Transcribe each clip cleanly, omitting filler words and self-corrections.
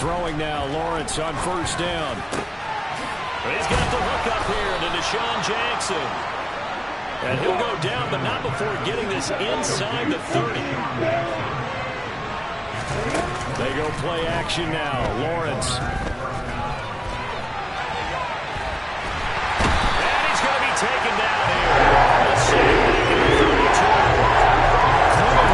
Throwing now, Lawrence on first down. He's got the hook up here to Deshaun Jackson. And he'll go down, but not before getting this inside the 30. They go play action now. Lawrence. And he's going to be taken down here. The sack, 32.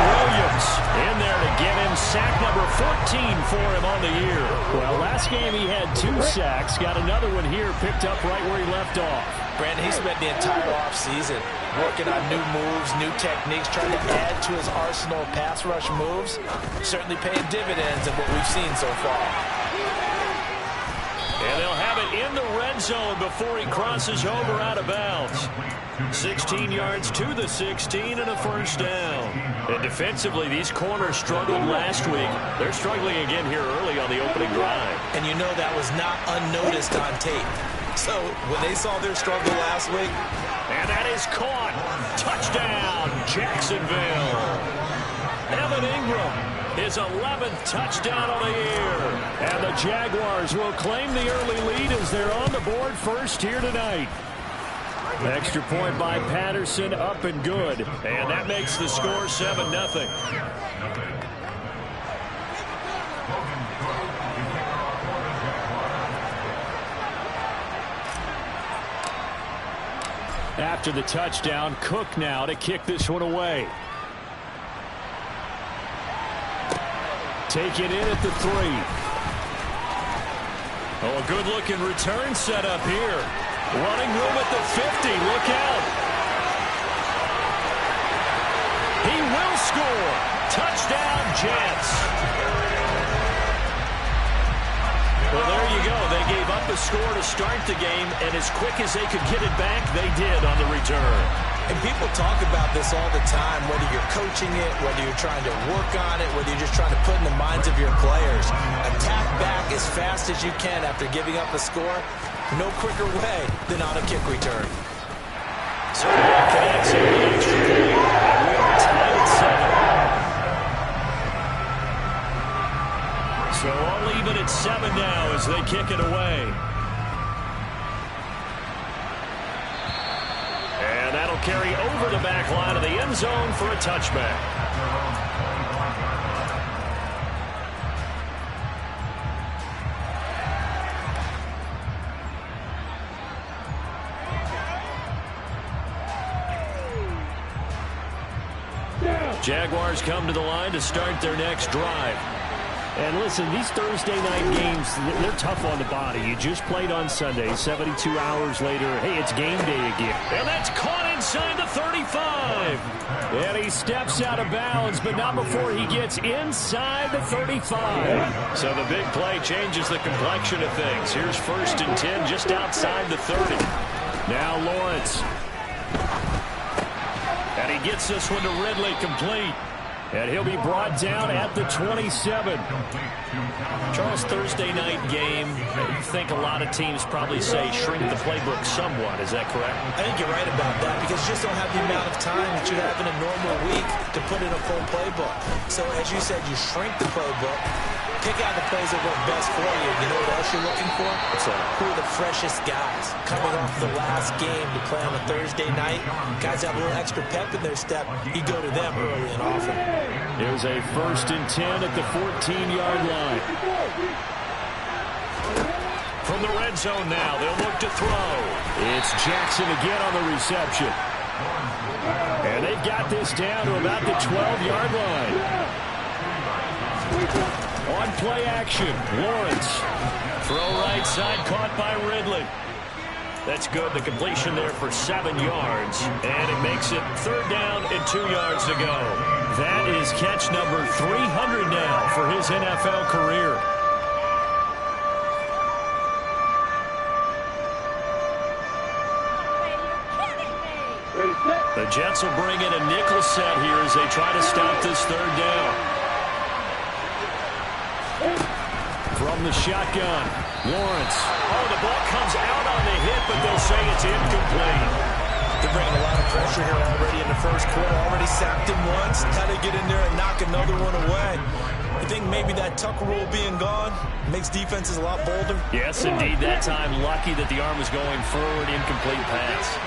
Williams in there to get him sack number 14 for him on the year. Well, last game he had 2 sacks. Got another one here picked up right where he left off. Brandon, he spent the entire offseason working on new moves, new techniques, trying to add to his arsenal of pass rush moves. Certainly paying dividends in what we've seen so far. And they'll have it in the red zone before he crosses over out of bounds. 16 yards to the 16 and a first down. And defensively, these corners struggled last week. They're struggling again here early on the opening drive. And you know that was not unnoticed on tape. So when they saw their struggle last week. And that is caught. Touchdown, Jacksonville. Evan Ingram, his 11th touchdown of the year. And the Jaguars will claim the early lead as they're on the board first here tonight. Extra point by Patterson, up and good. And that makes the score 7-0. After the touchdown, Cook now to kick this one away. Take it in at the 3. Oh, a good-looking return set up here. Running room at the 50. Look out. He will score. Touchdown, Jets. Well, there you go. They gave up a score to start the game, and as quick as they could get it back, they did on the return. And people talk about this all the time, whether you're coaching it, whether you're trying to work on it, whether you're just trying to put in the minds of your players. Attack back as fast as you can after giving up a score. No quicker way than on a kick return. So that connects in the extra point. We are tied at 7. So all even at 7 now as they kick it away. And that'll carry over the back line of the end zone for a touchback. Jaguars come to the line to start their next drive. And listen, these Thursday night games, they're tough on the body. You just played on Sunday, 72 hours later. Hey, it's game day again. And that's caught inside the 35. And he steps out of bounds, but not before he gets inside the 35. So the big play changes the complexion of things. Here's 1st and 10 just outside the 30. Now Lawrence. And he gets this one to Ridley complete. And he'll be brought down at the 27. Charles, Thursday night game, I think a lot of teams probably say shrink the playbook somewhat. Is that correct? I think you're right about that because you just don't have the amount of time that you have in a normal week to put in a full playbook. So as you said, you shrink the playbook, pick out the plays that work best for you. You know what else you're looking for? What's that? Who are the freshest guys coming off the last game to play on a Thursday night? Guys have a little extra pep in their step. You go to them early and often. Here's a 1st and 10 at the 14-yard line. From the red zone now, they'll look to throw. It's Jackson again on the reception. And they've got this down to about the 12-yard line. On play action, Lawrence. Throw right side, caught by Ridley. That's good. The completion there for 7 yards. And it makes it 3rd down and 2 yards to go. That is catch number 300 now for his NFL career. The Jets will bring in a nickel set here as they try to stop this 3rd down. From the shotgun, Lawrence. Oh, the ball comes out on the hit, but they'll say it's incomplete. They're bringing a lot of pressure here already in the 1st quarter. Already sacked him once. Had to get in there and knock another one away. You think maybe that tuck rule being gone makes defenses a lot bolder? Yes, indeed. That time, lucky that the arm was going forward. Incomplete pass.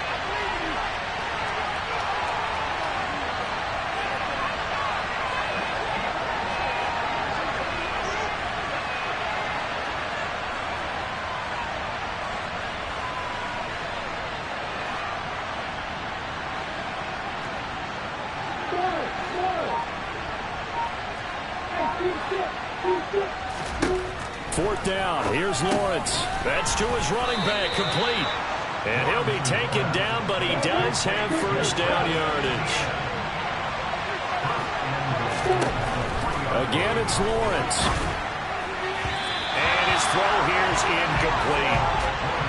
Fourth down. Here's Lawrence. That's to his running back, complete. And he'll be taken down, but he does have first down yardage. Again, it's Lawrence. And his throw here's incomplete.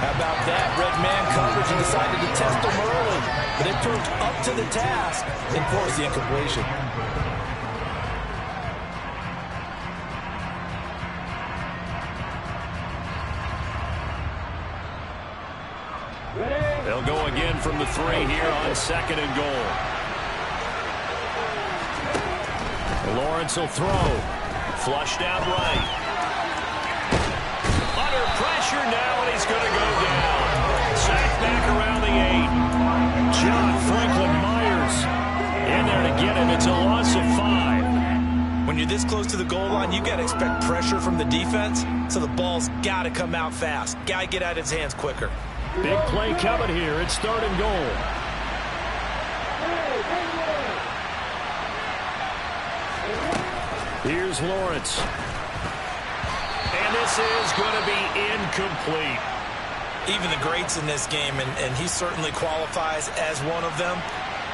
How about that? Red man coverage and decided to test him early. But it proved up to the task and forced the incompletion. They'll go again from the 3 here on 2nd and goal. Lawrence will throw. Flushed out right. Under pressure now, and he's going to go down. Sacked back around the 8. John Franklin Myers in there to get him. It's a loss of 5. When you're this close to the goal line, you got to expect pressure from the defense, so the ball's got to come out fast. Got to get out of his hands quicker. Big play coming here. It's 3rd and goal. Here's Lawrence. And this is going to be incomplete. Even the greats in this game, and he certainly qualifies as one of them,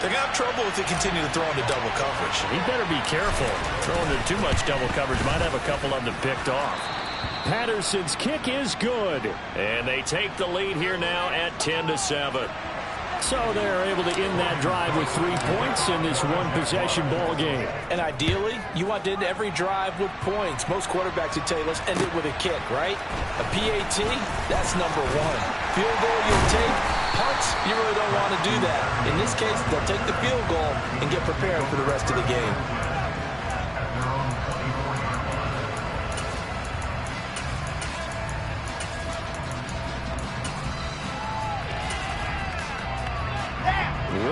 they're going to have trouble if they continue to throw into double coverage. He better be careful. Throwing into too much double coverage might have a couple of them picked off. Patterson's kick is good. And they take the lead here now at 10-7. So they're able to end that drive with 3 points in this one-possession ball game. And ideally, you want to end every drive with points. Most quarterbacks would tell you, let's end it with a kick, right? A PAT, that's number 1. Field goal you'll take. Punts, you really don't want to do that. In this case, they'll take the field goal and get prepared for the rest of the game.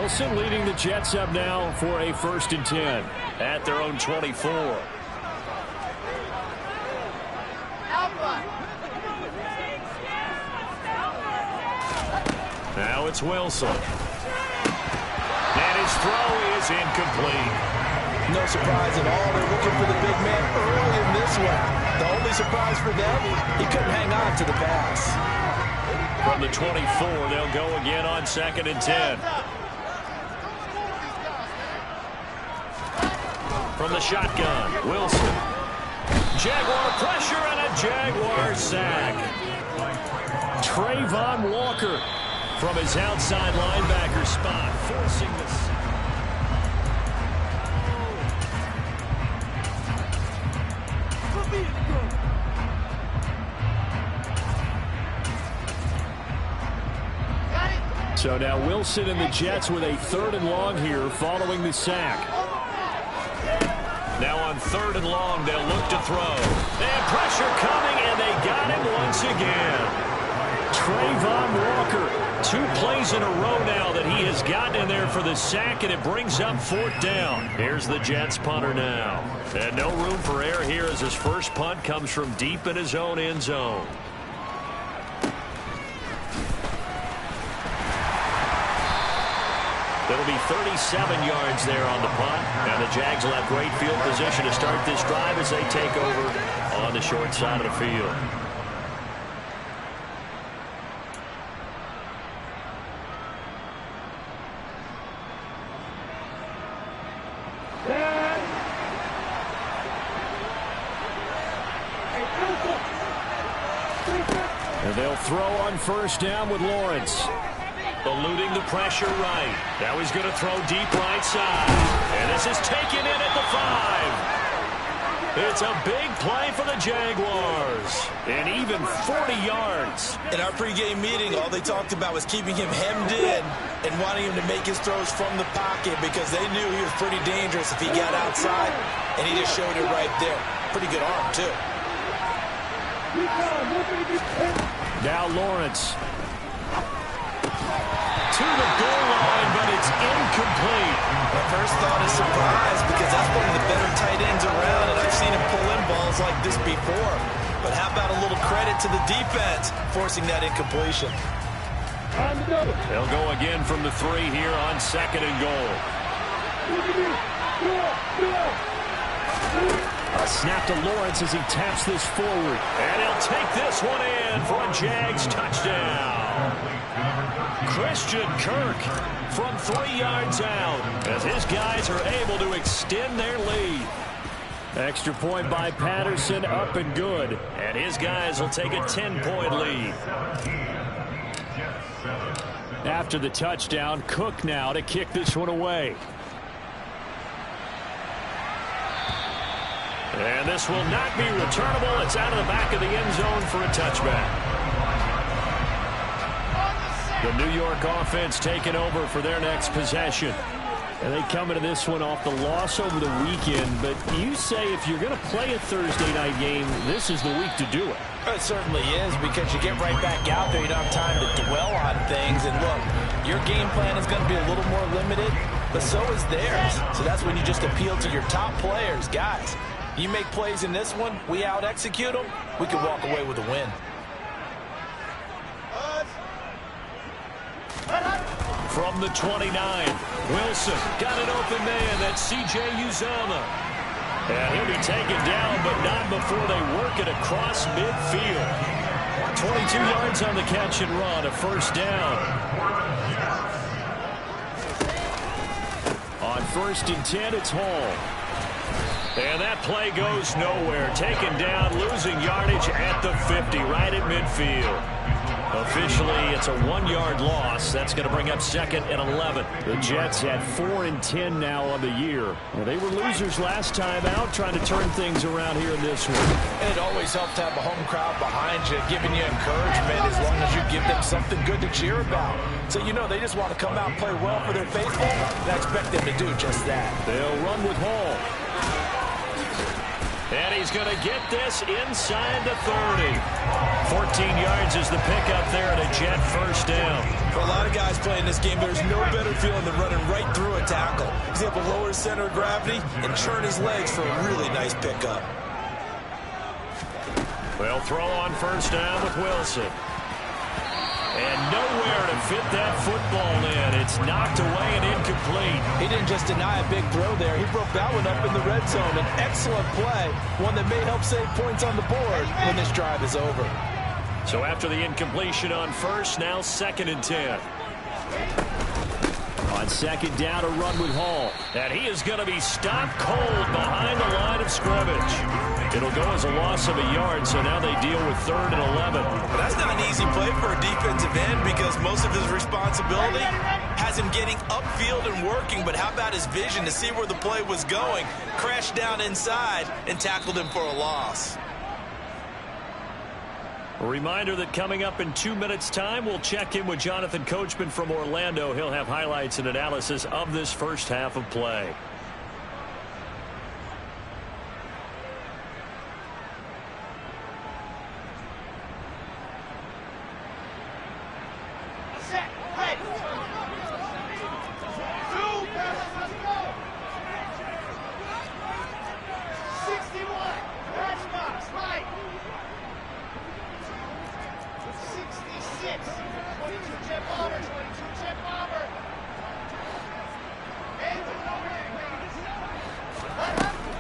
Wilson leading the Jets up now for a 1st and 10 at their own 24. Now it's Wilson. And his throw is incomplete. No surprise at all. They're looking for the big man early in this one. The only surprise for them, he couldn't hang on to the pass. From the 24, they'll go again on 2nd and 10. From the shotgun, Wilson. Jaguar pressure and a Jaguar sack. Trayvon Walker from his outside linebacker spot, forcing the sack. So now Wilson and the Jets with a 3rd and long here following the sack. Now on 3rd and long, they'll look to throw. They have pressure coming, and they got him once again. Trayvon Walker, 2 plays in a row now that he has gotten in there for the sack, and it brings up 4th down. Here's the Jets punter now. And no room for error here as his first punt comes from deep in his own end zone. It'll be 37 yards there on the punt. Now the Jags will have great field position to start this drive as they take over on the short side of the field. And they'll throw on 1st down with Lawrence. Eluding the pressure right. Now he's going to throw deep right side. And this is taken in at the 5. It's a big play for the Jaguars. And even 40 yards. In our pregame meeting, all they talked about was keeping him hemmed in and wanting him to make his throws from the pocket because they knew he was pretty dangerous if he got outside, and he just showed it right there. pretty good arm, too. Now Lawrence. To the goal line, but it's incomplete. My first thought is surprise, because that's one of the better tight ends around, and I've seen him pull in balls like this before. But how about a little credit to the defense forcing that incompletion? They'll go again from the 3 here on 2nd and goal. A snap to Lawrence as he taps this forward. And he'll take this one in for a Jags touchdown. Christian Kirk from 3 yards out as his guys are able to extend their lead. Extra point by Patterson, up and good. And his guys will take a 10-point lead. After the touchdown, Cook now to kick this one away. And this will not be returnable. It's out of the back of the end zone for a touchback. The New York offense taking over for their next possession. And they come into this one off the loss over the weekend. But you say if you're going to play a Thursday night game, this is the week to do it. It certainly is, because you get right back out there. You don't have time to dwell on things. And look, your game plan is going to be a little more limited, but so is theirs. So that's when you just appeal to your top players. Guys, you make plays in this one, we out-execute them, we can walk away with a win. From the 29, Wilson got an open man. That's C.J. Uzomah. And he'll be taken down, but not before they work it across midfield. 22 yards on the catch and run, a first down. On 1st and 10, it's Hall. And that play goes nowhere. Taken down, losing yardage at the 50, right at midfield. Officially, it's a 1-yard loss. That's going to bring up 2nd and 11. The Jets had 4 and 10 now on the year. Well, they were losers last time out, trying to turn things around here in this one. And it always helps to have a home crowd behind you, giving you encouragement as long as you give them something good to cheer about. So, you know, they just want to come out and play well for their faithful, and I expect them to do just that. They'll run with Hall. And he's going to get this inside the 30. 14 yards is the pickup there and a Jet first down. For a lot of guys playing this game, there's no better feeling than running right through a tackle. He's able to lower his center of gravity and churn his legs for a really nice pickup. They'll throw on first down with Wilson. And nowhere to fit that football in. It's knocked away and incomplete. He didn't just deny a big throw there. He broke that one up in the red zone. An excellent play, one that may help save points on the board when this drive is over. So after the incompletion on first, now 2nd and 10. On 2nd down, a run with Hall. And he is going to be stopped cold behind the line of scrimmage. It'll go as a loss of a yard, so now they deal with 3rd and 11. But that's not an easy play for a defensive end, because most of his responsibility has him getting upfield and working. But how about his vision to see where the play was going? Crashed down inside and tackled him for a loss. A reminder that coming up in 2 minutes' time, we'll check in with Jonathan Coachman from Orlando. He'll have highlights and analysis of this first half of play.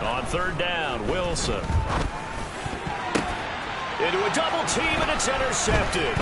On 3rd down, Wilson. Into a double team, and it's intercepted.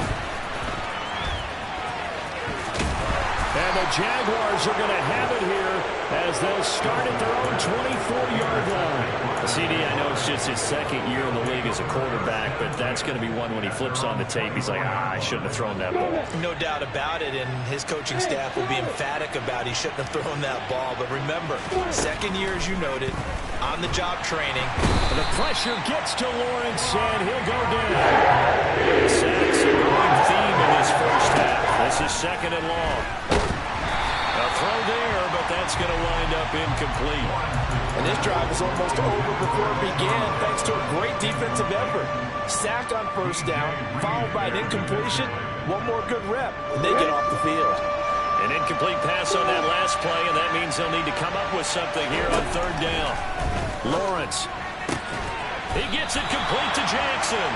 And the Jaguars are going to have it here as they'll start at their own 24-yard line. CD, I know it's just his 2nd year in the league as a quarterback, but that's going to be one when he flips on the tape. He's like, I shouldn't have thrown that ball. No doubt about it, and his coaching staff will be emphatic about he shouldn't have thrown that ball. But remember, 2nd year, as you noted, on-the-job training. And the pressure gets to Lawrence, and he'll go down. Sacks a growing theme in this first half. This is 2nd and long. A throw there, but that's going to wind up incomplete. And this drive was almost over before it began thanks to a great defensive effort. Sack on first down, followed by an incompletion. One more good rep, and they get off the field. An incomplete pass on that last play, and that means they'll need to come up with something here on third down. Lawrence. He gets it complete to Jackson.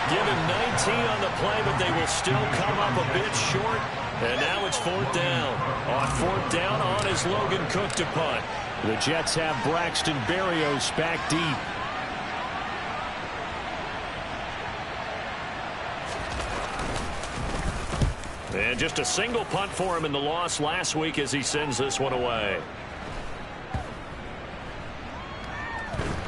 Give him 19 on the play, but they will still come up a bit short. And now it's fourth down. On fourth down, on is Logan Cook to punt. The Jets have Braxton Berrios back deep. And just a single punt for him in the loss last week as he sends this one away.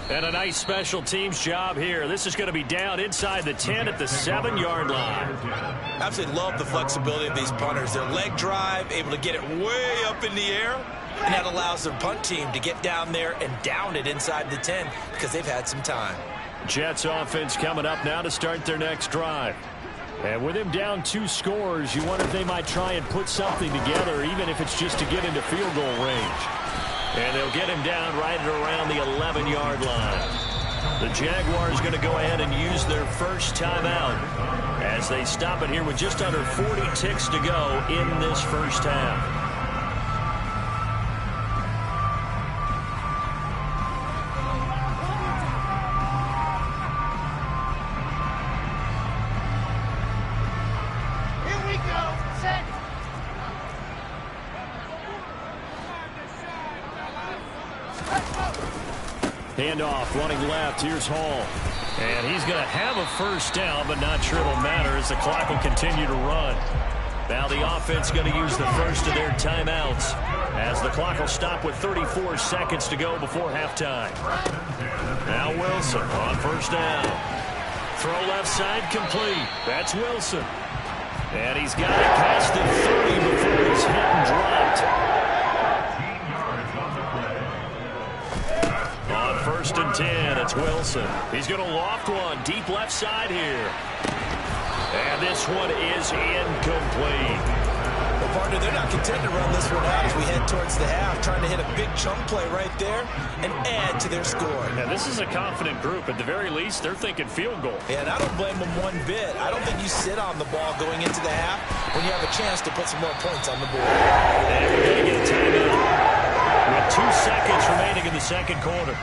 And a nice special teams job here. This is going to be down inside the 10 at the 7-yard line. Absolutely love the flexibility of these punters. Their leg drive, able to get it way up in the air. And that allows their punt team to get down there and down it inside the 10 because they've had some time. Jets offense coming up now to start their next drive. And with him down 2 scores, you wonder if they might try and put something together, even if it's just to get into field goal range. And they'll get him down right at around the 11-yard line. The Jaguars going to go ahead and use their first timeout as they stop it here with just under 40 ticks to go in this first half. Handoff, running left. Here's Hall. And he's going to have a first down, but not sure it'll matter as the clock will continue to run. Now the offense going to use the first of their timeouts as the clock will stop with 34 seconds to go before halftime. Now Wilson on first down. Throw left side complete. That's Wilson. And he's got it past the 30 before he's hit and dropped. On first and 10, it's Wilson. He's going to loft one deep left side here. And this one is incomplete. Well, partner, they're not content to run this one out as we head towards the half, trying to hit a big chunk play right there and add to their score. Yeah, this is a confident group. At the very least, they're thinking field goal. And I don't blame them one bit. I don't think you sit on the ball going into the half when you have a chance to put some more points on the board. And we're going to get a timeout with 2 seconds remaining in the second quarter.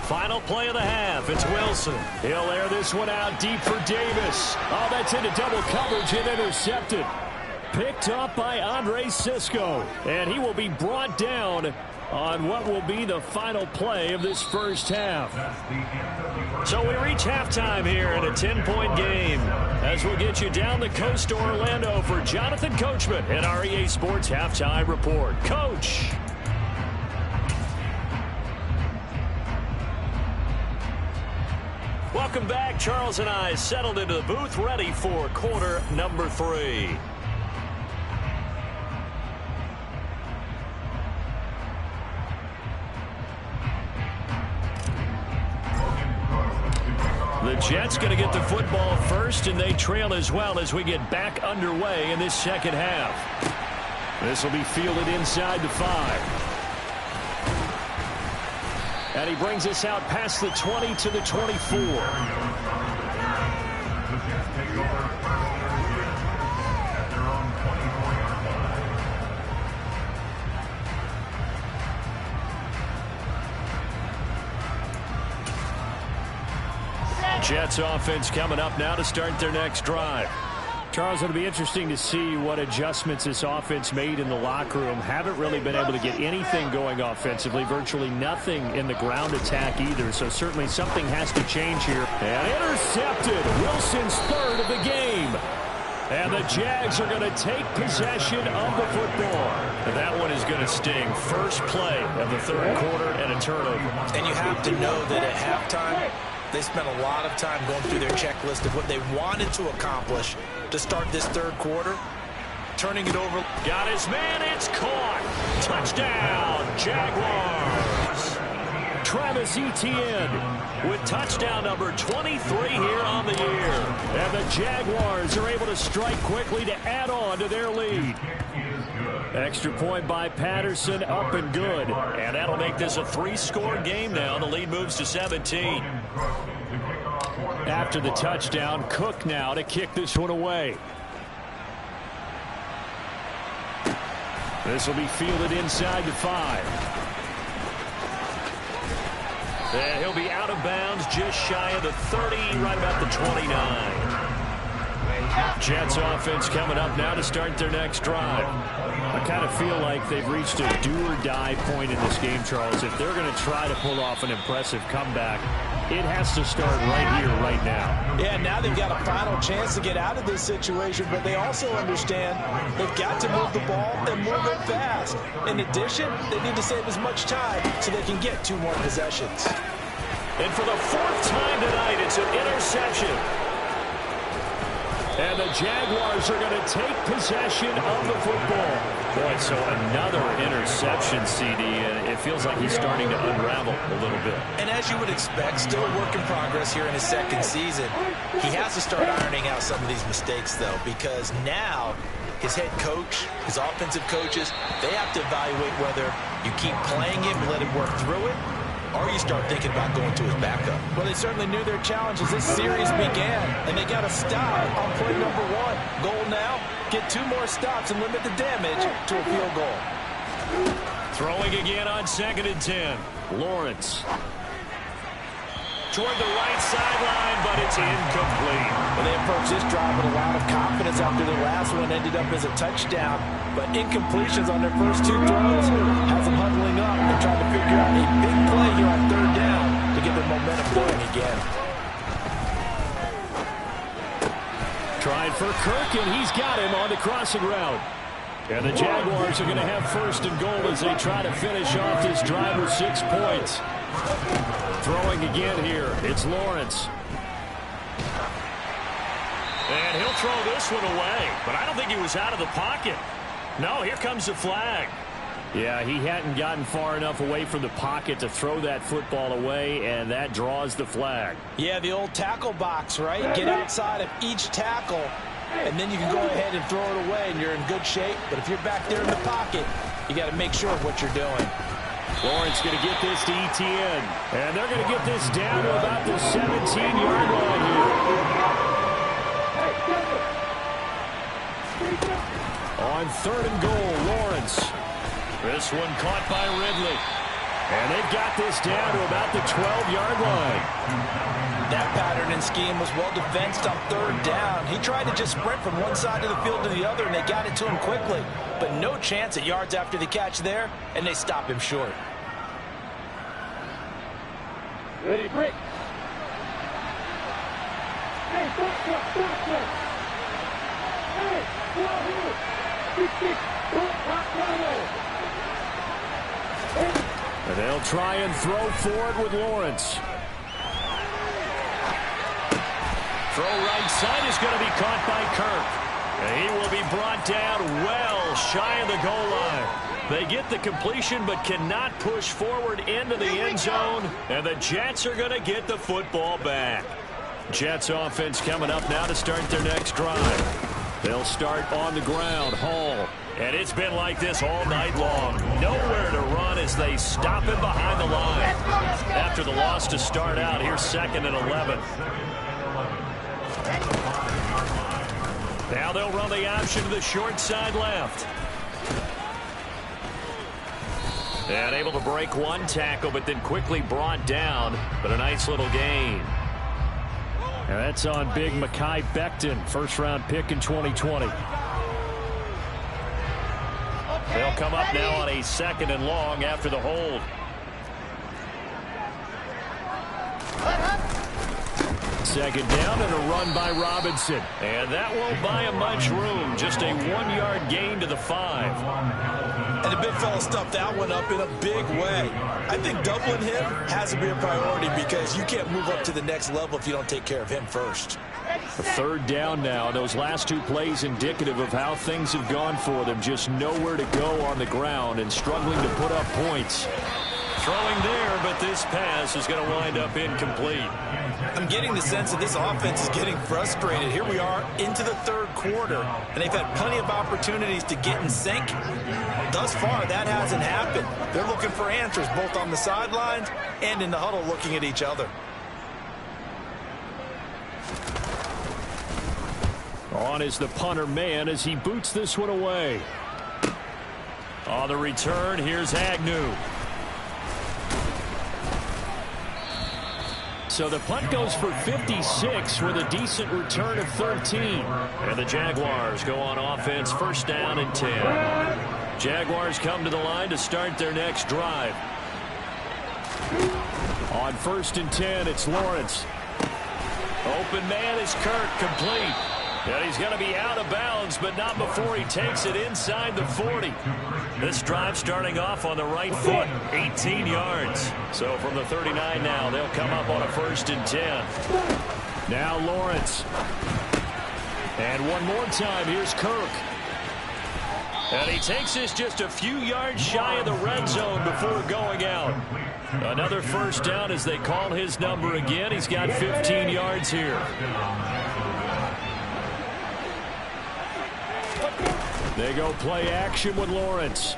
Final play of the half. It's Wilson. He'll air this one out deep for Davis. Oh, that's into double coverage and intercepted. Picked up by Andre Cisco. And he will be brought down on what will be the final play of this first half. So we reach halftime here in a 10-point game as we'll get you down the coast to Orlando for Jonathan Coachman and our EA Sports Halftime Report. Coach. Welcome back. Charles and I settled into the booth, ready for quarter number 3. The Jets going to get the football first, and they trail as well as we get back underway in this second half. This will be fielded inside the 5. And he brings us out past the 20 to the 24. Jets offense coming up now to start their next drive. Charles, it'll be interesting to see what adjustments this offense made in the locker room. Haven't really been able to get anything going offensively, virtually nothing in the ground attack either. So certainly something has to change here. And intercepted. Wilson's third of the game. And the Jags are going to take possession of the football. And that one is going to sting. First play of the third quarter and a turnover. And you have to know that at halftime, they spent a lot of time going through their checklist of what they wanted to accomplish to start this third quarter. Turning it over. Got his man. It's caught. Touchdown, Jaguars. Travis Etienne with touchdown number 23 here on the year. And the Jaguars are able to strike quickly to add on to their lead. Extra point by Patterson, up and good. And that'll make this a 3-score game now. The lead moves to 17. After the touchdown, Cook now to kick this one away. This will be fielded inside the 5. And he'll be out of bounds just shy of the 30, right about the 29. Jets offense coming up now to start their next drive. I kind of feel like they've reached a do-or-die point in this game, Charles. If they're going to try to pull off an impressive comeback, it has to start right here, right now. Yeah, now they've got a final chance to get out of this situation, but they also understand they've got to move the ball and move it fast. In addition, they need to save as much time so they can get 2 more possessions. And for the 4th time tonight, it's an interception. And the Jaguars are going to take possession of the football. Boy, so another interception, CD, and it feels like he's starting to unravel a little bit. And as you would expect, still a work in progress here in his 2nd season. He has to start ironing out some of these mistakes, though, because now his head coach, his offensive coaches, they have to evaluate whether you keep playing him and let him work through it, or you start thinking about going to his backup. Well, they certainly knew their challenge as this series began, and they got a stop on play number 1. Goal now, get 2 more stops and limit the damage to a field goal. Throwing again on 2nd and 10. Lawrence. Toward the right sideline, but it's incomplete. Well, they approached this drive with a lot of confidence after the last one ended up as a touchdown. But incompletions on their first 2 throws has them huddling up and trying to figure out a big play here on 3rd down to get their momentum going again. Trying for Kirk, and he's got him on the crossing route. And the Jaguars are going to have 1st and goal as they try to finish off this drive with 6 points. Throwing again here, it's Lawrence. And he'll throw this one away, but I don't think he was out of the pocket. No, here comes the flag. Yeah, he hadn't gotten far enough away from the pocket to throw that football away, and that draws the flag. Yeah, the old tackle box, right? Get outside of each tackle, and then you can go ahead and throw it away, and you're in good shape. But if you're back there in the pocket, you got to make sure of what you're doing. Lawrence going to get this to Etienne, and they're going to get this down to about the 17-yard line here. On 3rd and goal, Lawrence. This one caught by Ridley. And they've got this down to about the 12-yard line. That pattern and scheme was well defensed on 3rd down. He tried to just sprint from one side of the field to the other, and they got it to him quickly. But no chance at yards after the catch there, and they stop him short. Ready, break. Hey, stop. Hey, and they'll try and throw forward with Lawrence. Throw right side is going to be caught by Kirk. And he will be brought down well shy of the goal line. They get the completion but cannot push forward into the end zone. And the Jets are going to get the football back. Jets offense coming up now to start their next drive. They'll start on the ground. Hall. And it's been like this all night long. Nowhere to run as they stop him behind the line. After the loss to start out, here's 2nd and 11. Now they'll run the option to the short side left. And able to break one tackle, but then quickly brought down. But a nice little gain. And that's on big Mekhi Becton, 1st-round pick in 2020. They'll come up now on a 2nd and long after the hold. Second down and a run by Robinson. And that won't buy him much room. Just a 1-yard gain to the 5. And the big fella stuffed that one up in a big way. I think doubling him has to be a priority because you can't move up to the next level if you don't take care of him first. A 3rd down now. Those last 2 plays indicative of how things have gone for them. Just nowhere to go on the ground and struggling to put up points. Throwing there, but this pass is going to wind up incomplete. I'm getting the sense that this offense is getting frustrated. Here we are into the third quarter, and they've had plenty of opportunities to get in sync. Thus far, that hasn't happened. They're looking for answers both on the sidelines and in the huddle looking at each other. On is the punter man as he boots this one away. On the return, here's Agnew. So the punt goes for 56 with a decent return of 13. And the Jaguars go on offense, first down and 10. Jaguars come to the line to start their next drive. On first and 10, it's Lawrence. Open man is Kirk, complete. And he's going to be out of bounds, but not before he takes it inside the 40. This drive starting off on the right foot, 18 yards. So from the 39 now, they'll come up on a first and 10. Now Lawrence. And one more time, here's Kirk. And he takes this just a few yards shy of the red zone before going out. Another first down as they call his number again. He's got 15 yards here. They go play action with Lawrence.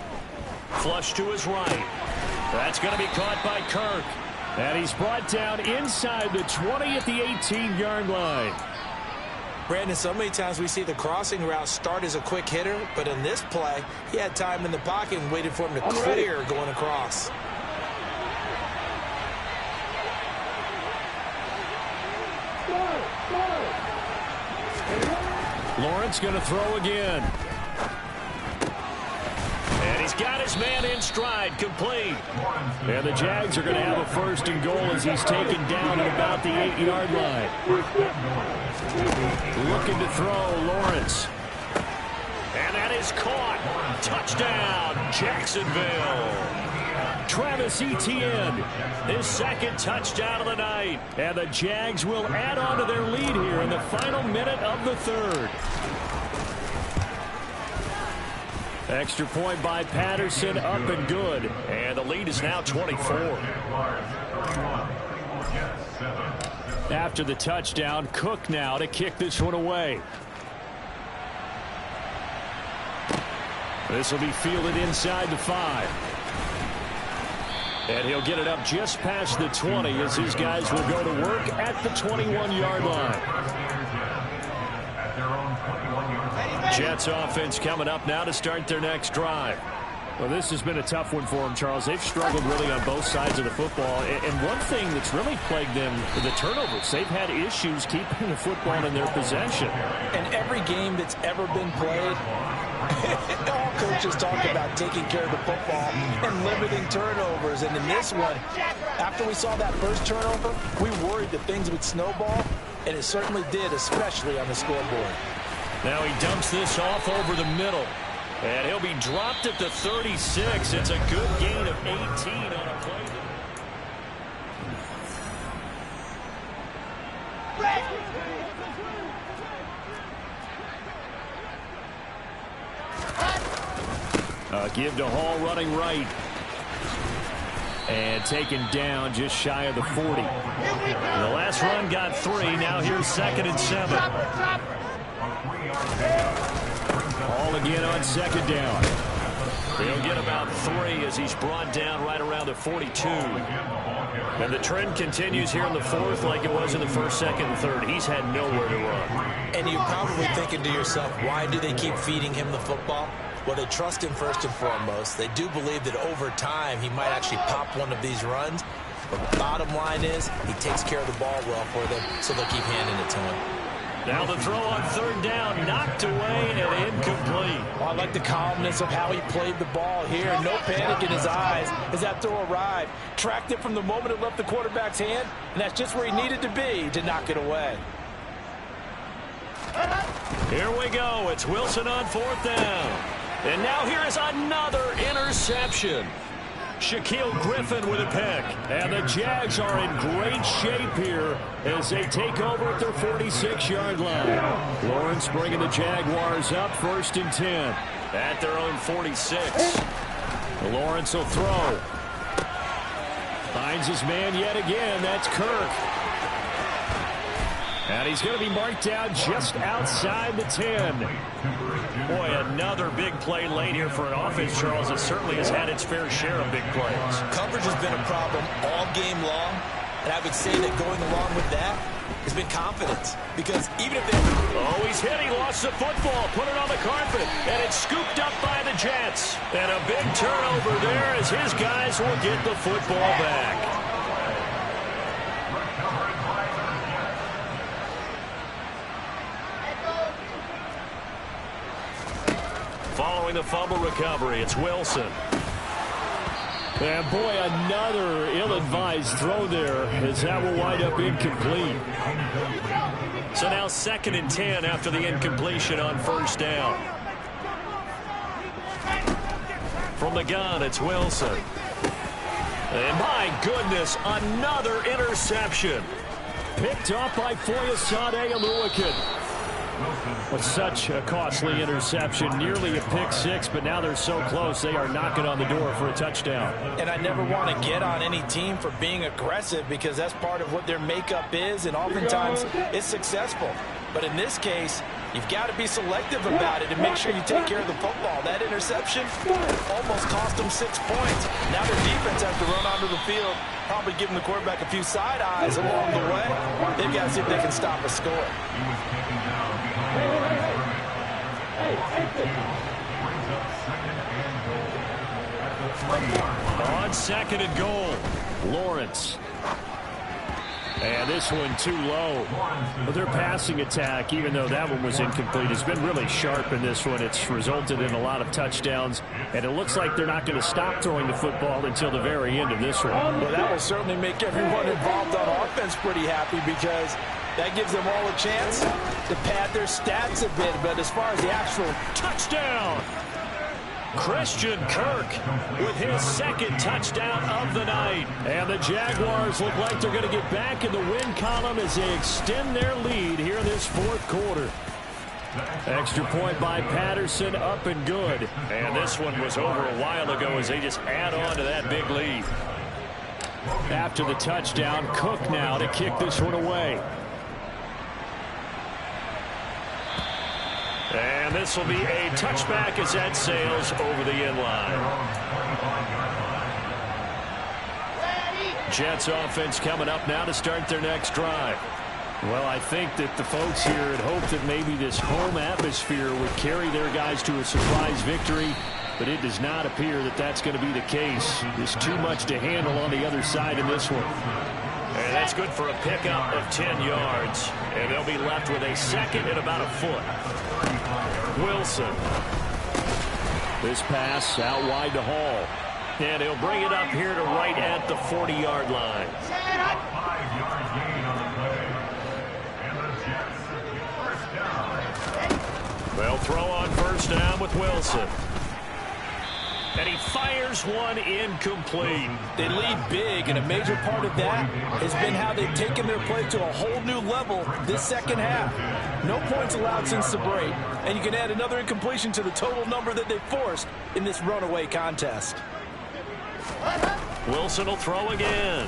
Flush to his right. That's going to be caught by Kirk. And he's brought down inside the 20 at the 18-yard line. Brandon, so many times we see the crossing route start as a quick hitter, but in this play, he had time in the pocket and waited for him to clear going across. Lawrence going to throw again. And he's got his man in stride, complete. And the Jags are going to have a first and goal as he's taken down at about the 8-yard line. Looking to throw, Lawrence. And that is caught. Touchdown, Jacksonville. Travis Etienne, his second touchdown of the night. And the Jags will add on to their lead here in the final minute of the third. Extra point by Patterson, up and good. And the lead is now 24. After the touchdown, Cook now to kick this one away. This will be fielded inside the 5. And he'll get it up just past the 20 as his guys will go to work at the 21-yard line. Jets offense coming up now to start their next drive. Well, this has been a tough one for them, Charles. They've struggled really on both sides of the football. And one thing that's really plagued them, the turnovers. They've had issues keeping the football in their possession. And every game that's ever been played, all coaches talk about taking care of the football and limiting turnovers. And in this one, after we saw that first turnover, we worried that things would snowball, and it certainly did, especially on the scoreboard. Now he dumps this off over the middle. And he'll be dropped at the 36. It's a good gain of 18 on a play. Give to Hall running right. And taken down just shy of the 40. The last run got 3. Now here's 2nd and 7. Hall again on 2nd down. He'll get about 3 as he's brought down right around the 42. And the trend continues here in the 4th like it was in the 1st, 2nd, and 3rd. He's had nowhere to run. And you're probably thinking to yourself, why do they keep feeding him the football? Well, they trust him first and foremost. They do believe that over time he might actually pop one of these runs. But the bottom line is he takes care of the ball well for them, so they'll keep handing it to him. Now the throw on 3rd down, knocked away and incomplete. Well, I like the calmness of how he played the ball here. No panic in his eyes as that throw arrived. Tracked it from the moment it left the quarterback's hand, and that's just where he needed to be to knock it away. Here we go. It's Wilson on 4th down. And now here is another interception. Shaquille Griffin with a pick. And the Jags are in great shape here as they take over at their 46-yard line. Lawrence bringing the Jaguars up 1st and 10 at their own 46. Lawrence will throw. Finds his man yet again. That's Kirk. And he's going to be marked down just outside the 10. Boy, another big play late here for an offense, Charles, that certainly has had its fair share of big plays. Coverage has been a problem all game long, and I would say that going along with that has been confidence. Because even if they... Oh, he's hit. He lost the football. Put it on the carpet. And it's scooped up by the Jets. And a big turnover there as his guys will get the football back. Following the fumble recovery, it's Wilson. And boy, another ill-advised throw there as that will wind up incomplete. So now 2nd and 10 after the incompletion on first down. From the gun, it's Wilson. And my goodness, another interception. Picked off by Foyesade Oluokun. Well, such a costly interception, nearly a pick six, but now they're so close they are knocking on the door for a touchdown. And I never want to get on any team for being aggressive because that's part of what their makeup is, and oftentimes it's successful. But in this case, you've got to be selective about it and make sure you take care of the football. That interception almost cost them 6 points. Now their defense has to run onto the field, probably giving the quarterback a few side eyes along the way. They've got to see if they can stop a score. On 2nd and goal, Lawrence. And this one too low. But their passing attack, even though that one was incomplete, has been really sharp in this one. It's resulted in a lot of touchdowns, and it looks like they're not going to stop throwing the football until the very end of this one. Well, that will certainly make everyone involved on offense pretty happy because that gives them all a chance to pad their stats a bit. But as far as the actual touchdown, Christian Kirk with his 2nd touchdown of the night. And the Jaguars look like they're going to get back in the win column as they extend their lead here in this 4th quarter. Extra point by Patterson, up and good. And this one was over a while ago as they just add on to that big lead. After the touchdown, Cook now to kick this one away. And this will be a touchback as that sails over the end line. Jets offense coming up now to start their next drive. Well, I think that the folks here had hoped that maybe this home atmosphere would carry their guys to a surprise victory, but it does not appear that that's going to be the case. There's too much to handle on the other side in this one. And that's good for a pickup of 10 yards. And they'll be left with a 2nd and about a foot. Wilson. This pass out wide to Hall. And he'll bring it up here to right at the 40-yard line. They'll throw on first down with Wilson. And he fires one incomplete. They lead big, and a major part of that has been how they've taken their play to a whole new level this 2nd half. No points allowed since the break, and you can add another incompletion to the total number that they forced in this runaway contest. Wilson will throw again.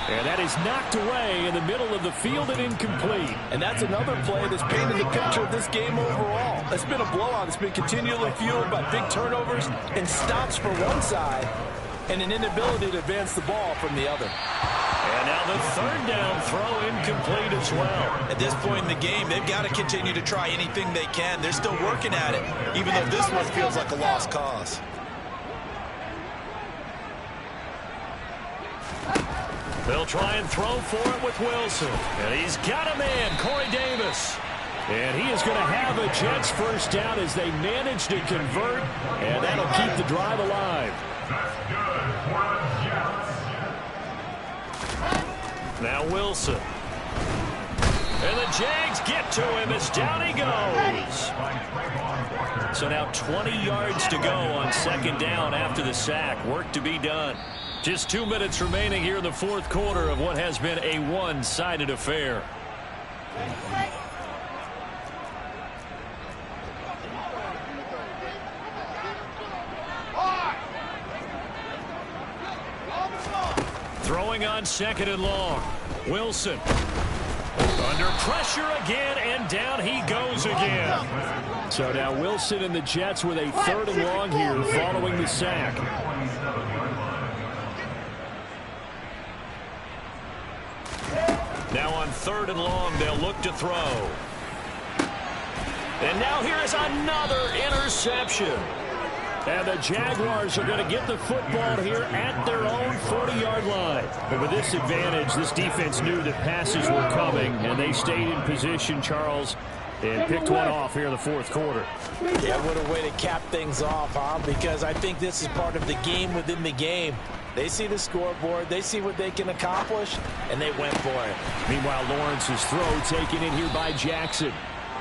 And that is knocked away in the middle of the field and incomplete. And that's another play that's painted the picture of this game overall. It's been a blowout. It's been continually fueled by big turnovers and stops for one side and an inability to advance the ball from the other. And now the 3rd down throw incomplete as well. At this point in the game, they've got to continue to try anything they can. They're still working at it, even though this one feels like a lost cause. They'll try and throw for it with Wilson. And he's got a man, Corey Davis. And he is going to have a Jets first down as they manage to convert. And that'll keep the drive alive. Now Wilson. And the Jags get to him as down he goes. So now 20 yards to go on 2nd down after the sack. Work to be done. Just 2 minutes remaining here in the 4th quarter of what has been a one-sided affair. Throwing on 2nd and long. Wilson. Under pressure again, and down he goes again. So now Wilson and the Jets with a 3rd and long here following the sack. Now on 3rd and long, they'll look to throw. And now here is another interception. And the Jaguars are going to get the football here at their own 40-yard line. But with this advantage, this defense knew that passes were coming, and they stayed in position, Charles, and picked one off here in the 4th quarter. Yeah, what a way to cap things off, huh? Because I think this is part of the game within the game. They see the scoreboard, they see what they can accomplish, and they went for it. Meanwhile, Lawrence's throw taken in here by Jackson.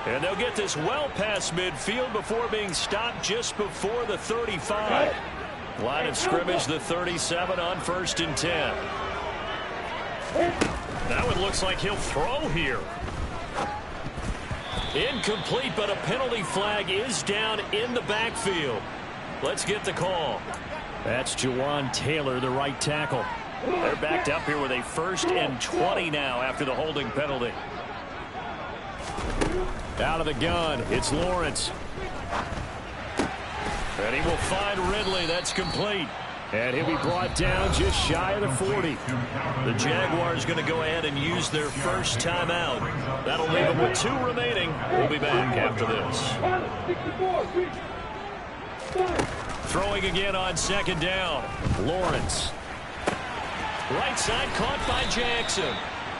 And they'll get this well past midfield before being stopped just before the 35. Line of scrimmage, the 37 on 1st and 10. Now it looks like he'll throw here. Incomplete, but a penalty flag is down in the backfield. Let's get the call. That's Jawan Taylor, the right tackle. They're backed up here with a 1st and 20 now after the holding penalty. Out of the gun, it's Lawrence. And he will find Ridley. That's complete. And he'll be brought down just shy of the 40. The Jaguars going to go ahead and use their first timeout. That'll leave them with 2 remaining. We'll be back after this. Throwing again on 2nd down. Lawrence. Right side caught by Jackson.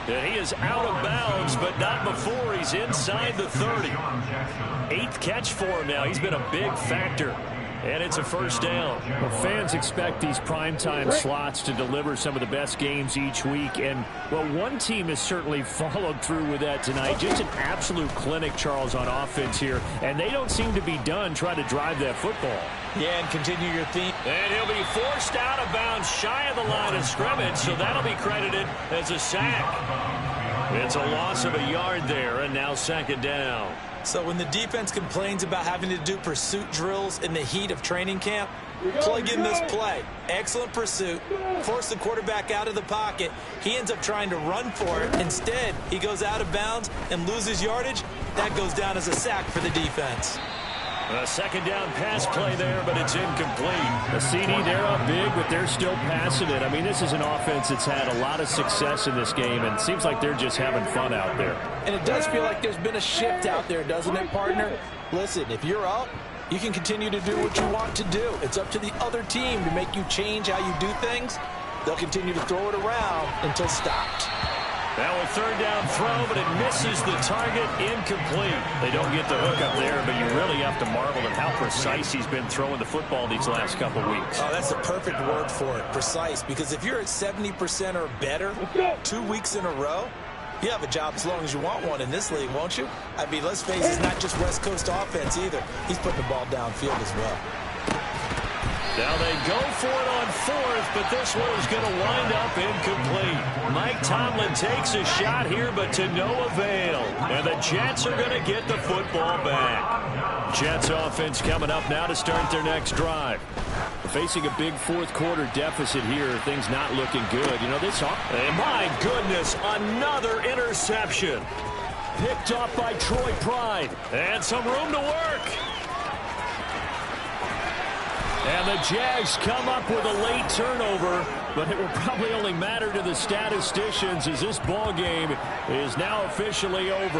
And he is out of bounds, but not before he's inside the 30. 8th catch for him now. He's been a big factor. And it's a 1st down. Well, fans expect these primetime slots to deliver some of the best games each week. And, well, one team has certainly followed through with that tonight. Just an absolute clinic, Charles, on offense here. And they don't seem to be done trying to drive that football. Yeah, and continue your theme. And he'll be forced out of bounds shy of the line of scrimmage, so that'll be credited as a sack. It's a loss of a yard there, and now 2nd down. So when the defense complains about having to do pursuit drills in the heat of training camp, plug in this play. Excellent pursuit. Force the quarterback out of the pocket. He ends up trying to run for it. Instead, he goes out of bounds and loses yardage. That goes down as a sack for the defense. A 2nd down pass play there, but it's incomplete. The CD, they're up big, but they're still passing it. I mean, this is an offense that's had a lot of success in this game, and it seems like they're just having fun out there. And it does feel like there's been a shift out there, doesn't it, partner? Listen, if you're up, you can continue to do what you want to do. It's up to the other team to make you change how you do things. They'll continue to throw it around until stopped. Now a 3rd down throw, but it misses the target. Incomplete. They don't get the hook up there, but you really have to marvel at how precise he's been throwing the football these last couple weeks. Oh, that's the perfect word for it, precise, because if you're at 70% or better 2 weeks in a row, you have a job as long as you want one in this league, won't you? I mean, let's face it, it's not just West Coast offense either. He's putting the ball downfield as well. Now they go for it on 4th, but this one is going to wind up incomplete. Mike Tomlin takes a shot here, but to no avail. And the Jets are going to get the football back. Jets offense coming up now to start their next drive. Facing a big 4th quarter deficit here, things not looking good. You know, this, and my goodness, another interception. Picked off by Troy Pride. And some room to work. And the Jags come up with a late turnover, but it will probably only matter to the statisticians as this ball game is now officially over.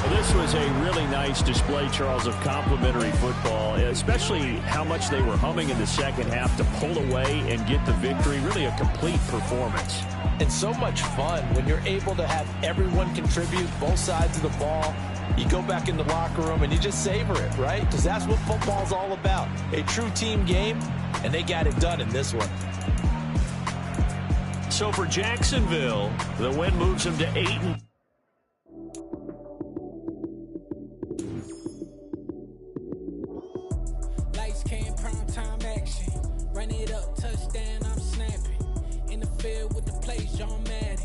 Well, this was a really nice display, Charles, of complimentary football, especially how much they were humming in the second half to pull away and get the victory. Really a complete performance. And so much fun when you're able to have everyone contribute, both sides of the ball. You go back in the locker room and you just savor it, right? Because that's what football's all about. A true team game, and they got it done in this one. So for Jacksonville, the win moves them to 8. Lights, cam, prime time action. Run it up, touchdown, I'm snapping. In the field with the plays, John Madden.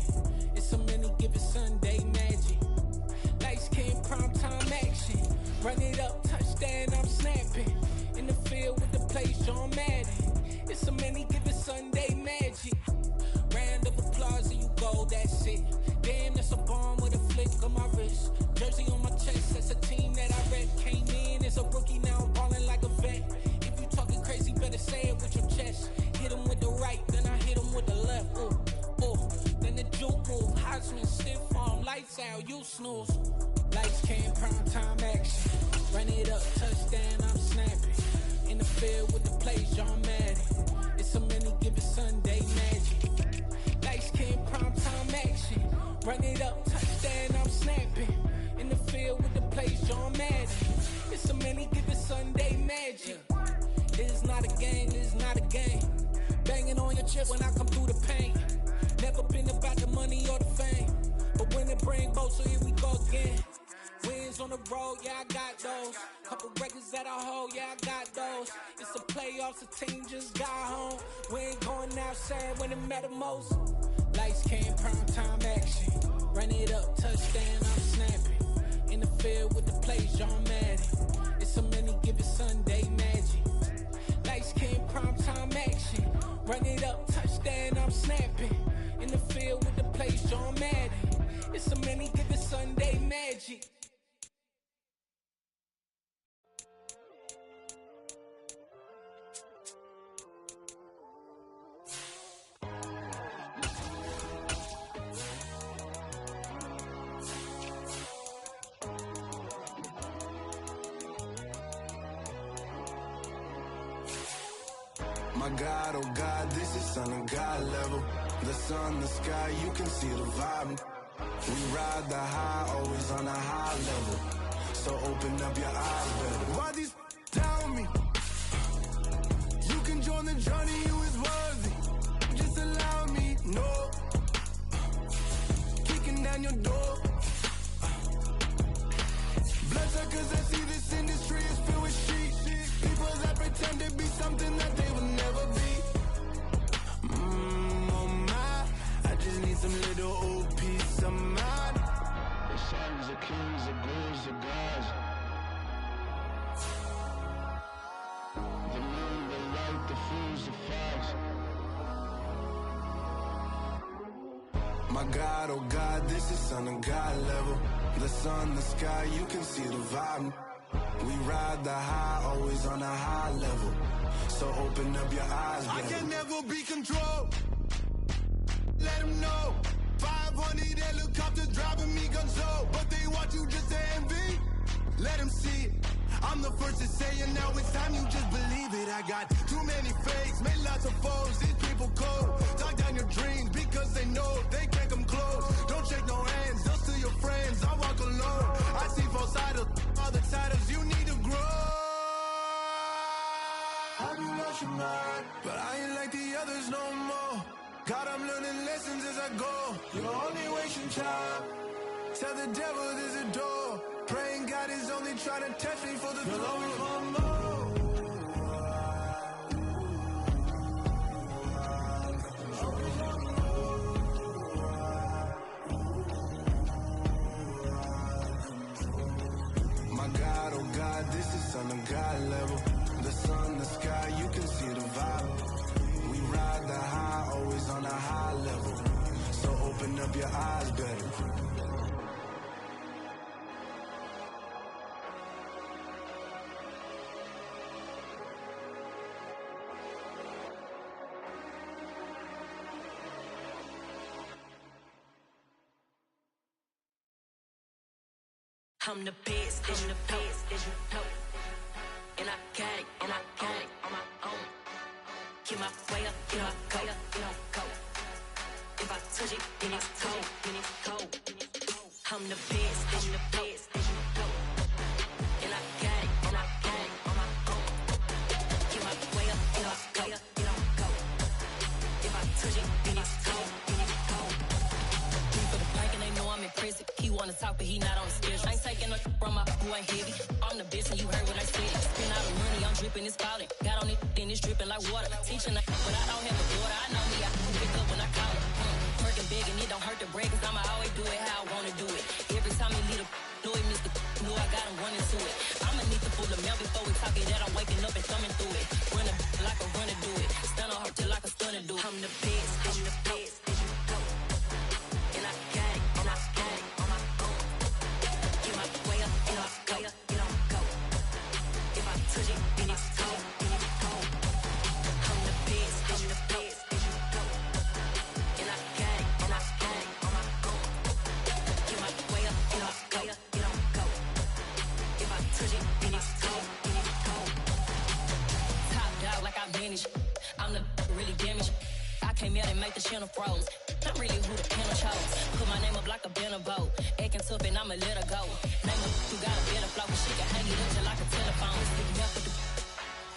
It's so many given Sunday magic. Lights, cam, prime time action. Run it up, touchdown, I'm snapping. In the field with the plays, John Madden. It's so many given lights out, you snooze. Lights came, prime time action. Run it up, touchdown, I'm snapping. In the field with the plays, John Madden. It's a many given Sunday magic. Lights came, prime time action. Run it up, touchdown, I'm snapping. In the field with the plays, John Madden. It's a many given Sunday magic. This is not a game, this is not a game. Banging on your chest when I come through the pain. Never been about the money or the fame. But when it bring both, so here we go again. Wins on the road, yeah, I got those. Couple records that I hold, yeah, I got those. It's the playoffs, the team just got home. We ain't going outside when it matter most. Lights came, prime time action. Run it up, touchdown, I'm snapping. In the field with the plays, John Madden. It's a many given Sunday magic. Lights came, prime time action. Run it up, touchdown, I'm snapping. In the field with the plays, John Madden. It's a many given Sunday magic. My God, oh God, this is Son of God level. The sun, the sky, you can see the vibe. We ride the high, always on a high level. So open up your eyes better. Why these tell me? You can join the journey, you is worthy. Just allow me, no. Kicking down your door. Bloodsuckers, I see this industry is filled with sheep. People that pretend to be something that they will never be. Oh my, I just need some little old peace of mind. The sons of kings, the ghouls, the gods. The moon, the light, the fools, the facts. My God, oh God, this is Son of God level. The sun, the sky, you can see the vibe. We ride the high, always on a high level. So open up your eyes, baby. I can never be controlled. Let them know. 500 helicopters driving me gonzo. But they want you just to envy. Let them see it. I'm the first to say it, now it's time you just believe it. I got too many fakes, made lots of foes. These people cold. Talk down your dreams because they know they can't come close. Don't shake no hands, just to your friends. I walk alone. I see both sides of other titles. You need to grow. Have you lost your mind? But I ain't like the others no more. God, I'm learning lessons as I go. You're only wasting time. Tell the devil there's a door. Praying God is only trying to test me for the glory. You'll always want more. My God, oh God, this is Son of God level. The sun, the sky, you can see the vibe. We ride the high, always on a high level. So open up your eyes better. I'm the best, I'm the best, and I got it, and I got it on my own. Get my way up, get my go, go. If I touch it, then it's cold, then it's cold. I'm the best, I'm the best, and I got it, and I got it on my own. Get my way up, get my go. If I touch it, then it's cold, then it's cold. For the bike and they know I'm impressive. He wanna talk, but he not on the schedule. I ain't taking no from my who ain't heavy. I'm the best and you heard what I said. Spend all the money, I'm dripping, it's falling. Got on it, then it's dripping like water. Teaching but I don't have a daughter. I know me, I can pick up when I call her. Working big and it don't hurt to break, cause I'ma always do it how I wanna do it. Every time he lead a know it, Mr. Know I got him running to it. I'ma need to pull the mail before we talk it that I'm waking up and thumbing through it. Run a like a runner do it. Stun on her till like a stunner do it. I'm the best, I'm the best. And I got it, and I got it on my own. Get my way up, and I go, go. If I touch it, then it's cold, then it's cold. I'm the best, I'm the best. And I got it, and I got it on my own. Get my really damage. I came out and make the channel froze. Not really who the panel chose. Put my name up like a banner boat. Acting tough and I'ma let her go. Name her, you got a better flow. She can hang it up just like a telephone. Stick me up with the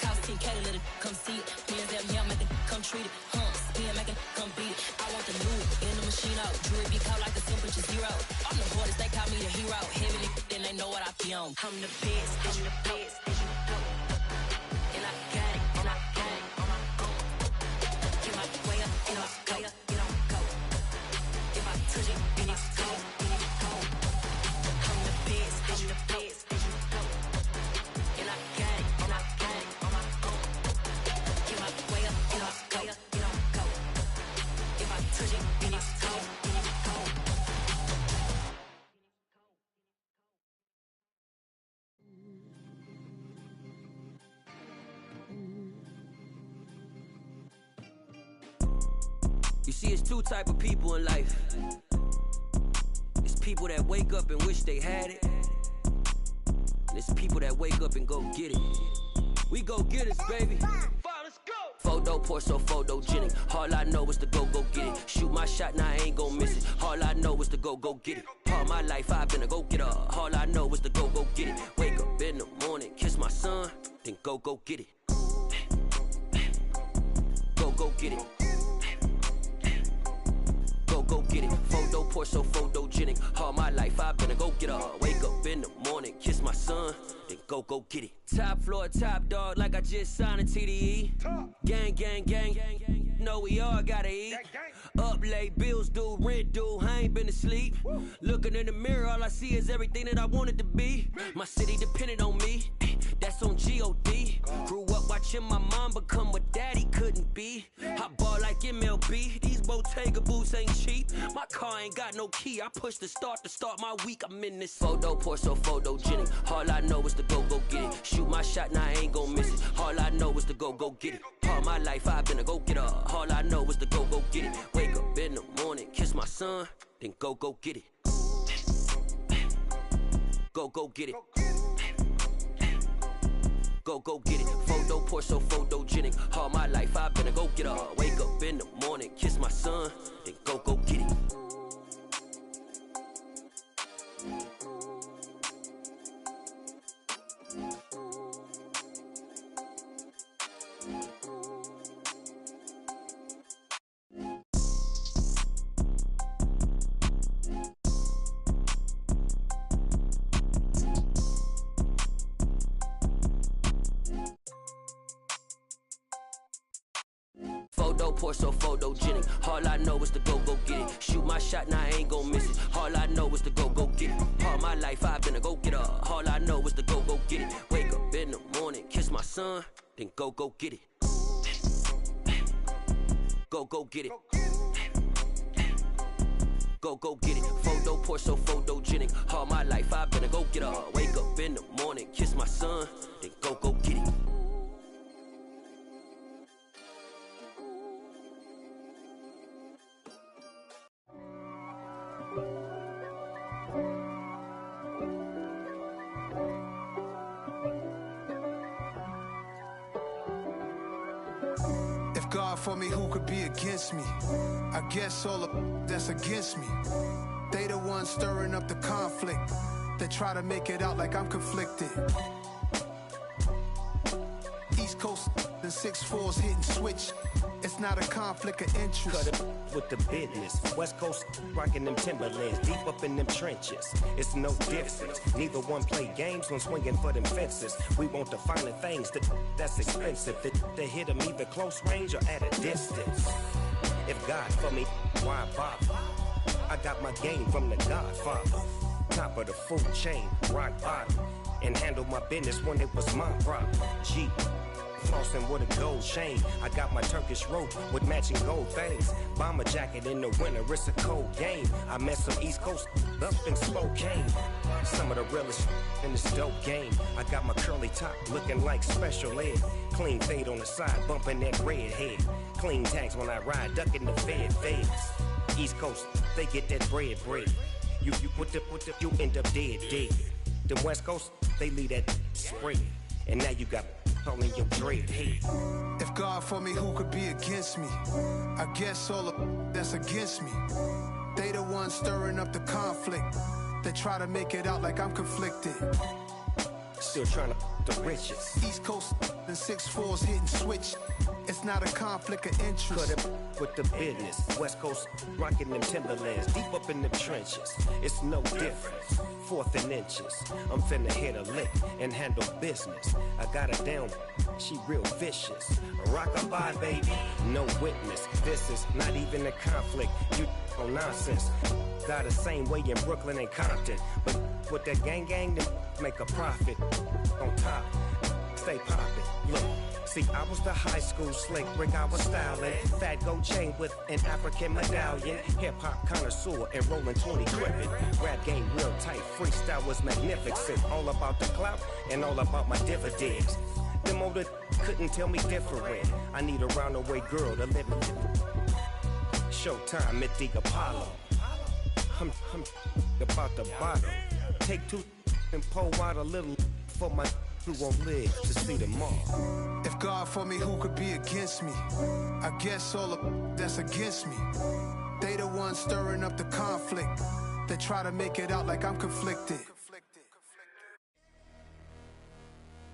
cost 10K to let it come see it. Hands down here, make it come treat it. Spin, make it come beat it. I want the new in the machine out. Jewelry be called like the temperature zero. I'm the hardest, they call me the hero. Heavy, then they know what I be on. I'm the best, I'm the best, and you know. And I got it, and I got it on my own. Get my way up, and I go, you don't go. If I touch it, then it's cold, then it's cold. I'm the best, I'm the best, and you know. And I got it, and I got it on my own. Get my way up, and I go, you don't go. If I touch it, then it's cold, then it's cold. You see, it's two type of people in life. It's people that wake up and wish they had it. And it's people that wake up and go get it. We go get it, baby. Photo pour so photogenic. All I know is to go get it. Shoot my shot, now I ain't gon' miss it. All I know is to go get it. All my life I've been a go-getter. All I know is to go get it. Wake up in the morning, kiss my son, then go get it. Go get it. Go get it. Photo pour so photogenic. All my life I've been a go-getter. Wake up in the morning, kiss my son, then go get it. Top floor, top dog, like I just signed a TDE. Gang. Know we all gotta eat. Up late, bills due, rent due, I ain't been asleep. Looking in the mirror, all I see is everything that I wanted to be. My city depended on me, that's on G.O.D. Grew up watching my mom become what daddy couldn't be. I ball like MLB, these Bottega boots ain't cheap. My car ain't got no key, I push the start to start my week. I'm in this photo pour so photogenic. All I know is to go get it. Shoot my shot, now I ain't gon' miss it. All I know is to go get it. All my life I've been a go-getter. All I know is to go get it. Wake up in the morning, kiss my son, then go get it. Go get it. Go get it. Photo pour so photogenic. All my life I've been a go-getter. Wake up in the morning, kiss my son, then go get it. Photo pour so photogenic. All I know is to go get it. Shoot my shot, now I ain't gon' miss it. All I know is to go get it. All my life I've been a go-getter. All I know is to go get it. Wake up in the morning, kiss my son, then go get it. Go get it. Go get it. Photo pour so photogenic. All my life I've been a go-getter. Wake up in the morning, kiss my son, then go get it. If God for me, who could be against me? I guess all of that's against me. They the ones stirring up the conflict. They try to make it out like I'm conflicted. East Coast and 6'4's hitting switch. It's not a conflict of interest. Cut it with the business. West Coast rocking them Timberlands, deep up in them trenches. It's no difference. Neither one play games when swinging for them fences. We want the finer things that's expensive. They hit them either close range or at a distance. If God for me, why bother? I got my game from the Godfather. Top of the food chain, rock bottom. And handle my business when it was my problem. G. Flossing with a gold chain. I got my Turkish rope with matching gold things. Bomber jacket in the winter, it's a cold game. I met some East Coast up in Spokane. Some of the realest in this dope game. I got my curly top looking like special ed. Clean fade on the side, bumping that red head. Clean tags when I ride, ducking the feds. East Coast, they get that bread. You put the, you end up dead. Them West Coast, they leave that spread. and now you got all in your dread head. If God for me, who could be against me? I guess all of that's against me. They the ones stirring up the conflict. They try to make it out like I'm conflicted. Still trying to the riches. East Coast and 6'4's hitting switch. It's not a conflict of interest. Cut it with the business. West Coast rocking them Timberlands, deep up in the trenches. It's no difference. 4th and inches. I'm finna hit a lick and handle business. I got her down, she real vicious. Rock-a-bye, baby, no witness. This is not even a conflict. You on nonsense. Got the same way in Brooklyn and Compton, but with that gang, then make a profit. On top, stay poppin'. Look. See, I was the high school slick brick, I was styling. Fat gold chain with an African medallion. Hip-hop connoisseur and rolling 20 gripping. Rap game real tight, freestyle was magnificent. All about the clout and all about my dividends. Them older couldn't tell me different. I need a round-the-way girl to live it. Showtime at the Apollo. I'm about the bottom. Take 2 and pour out a little for my who won't live to see tomorrow. If God for me, who could be against me? I guess all of that's against me. They the ones stirring up the conflict. They try to make it out like I'm conflicted.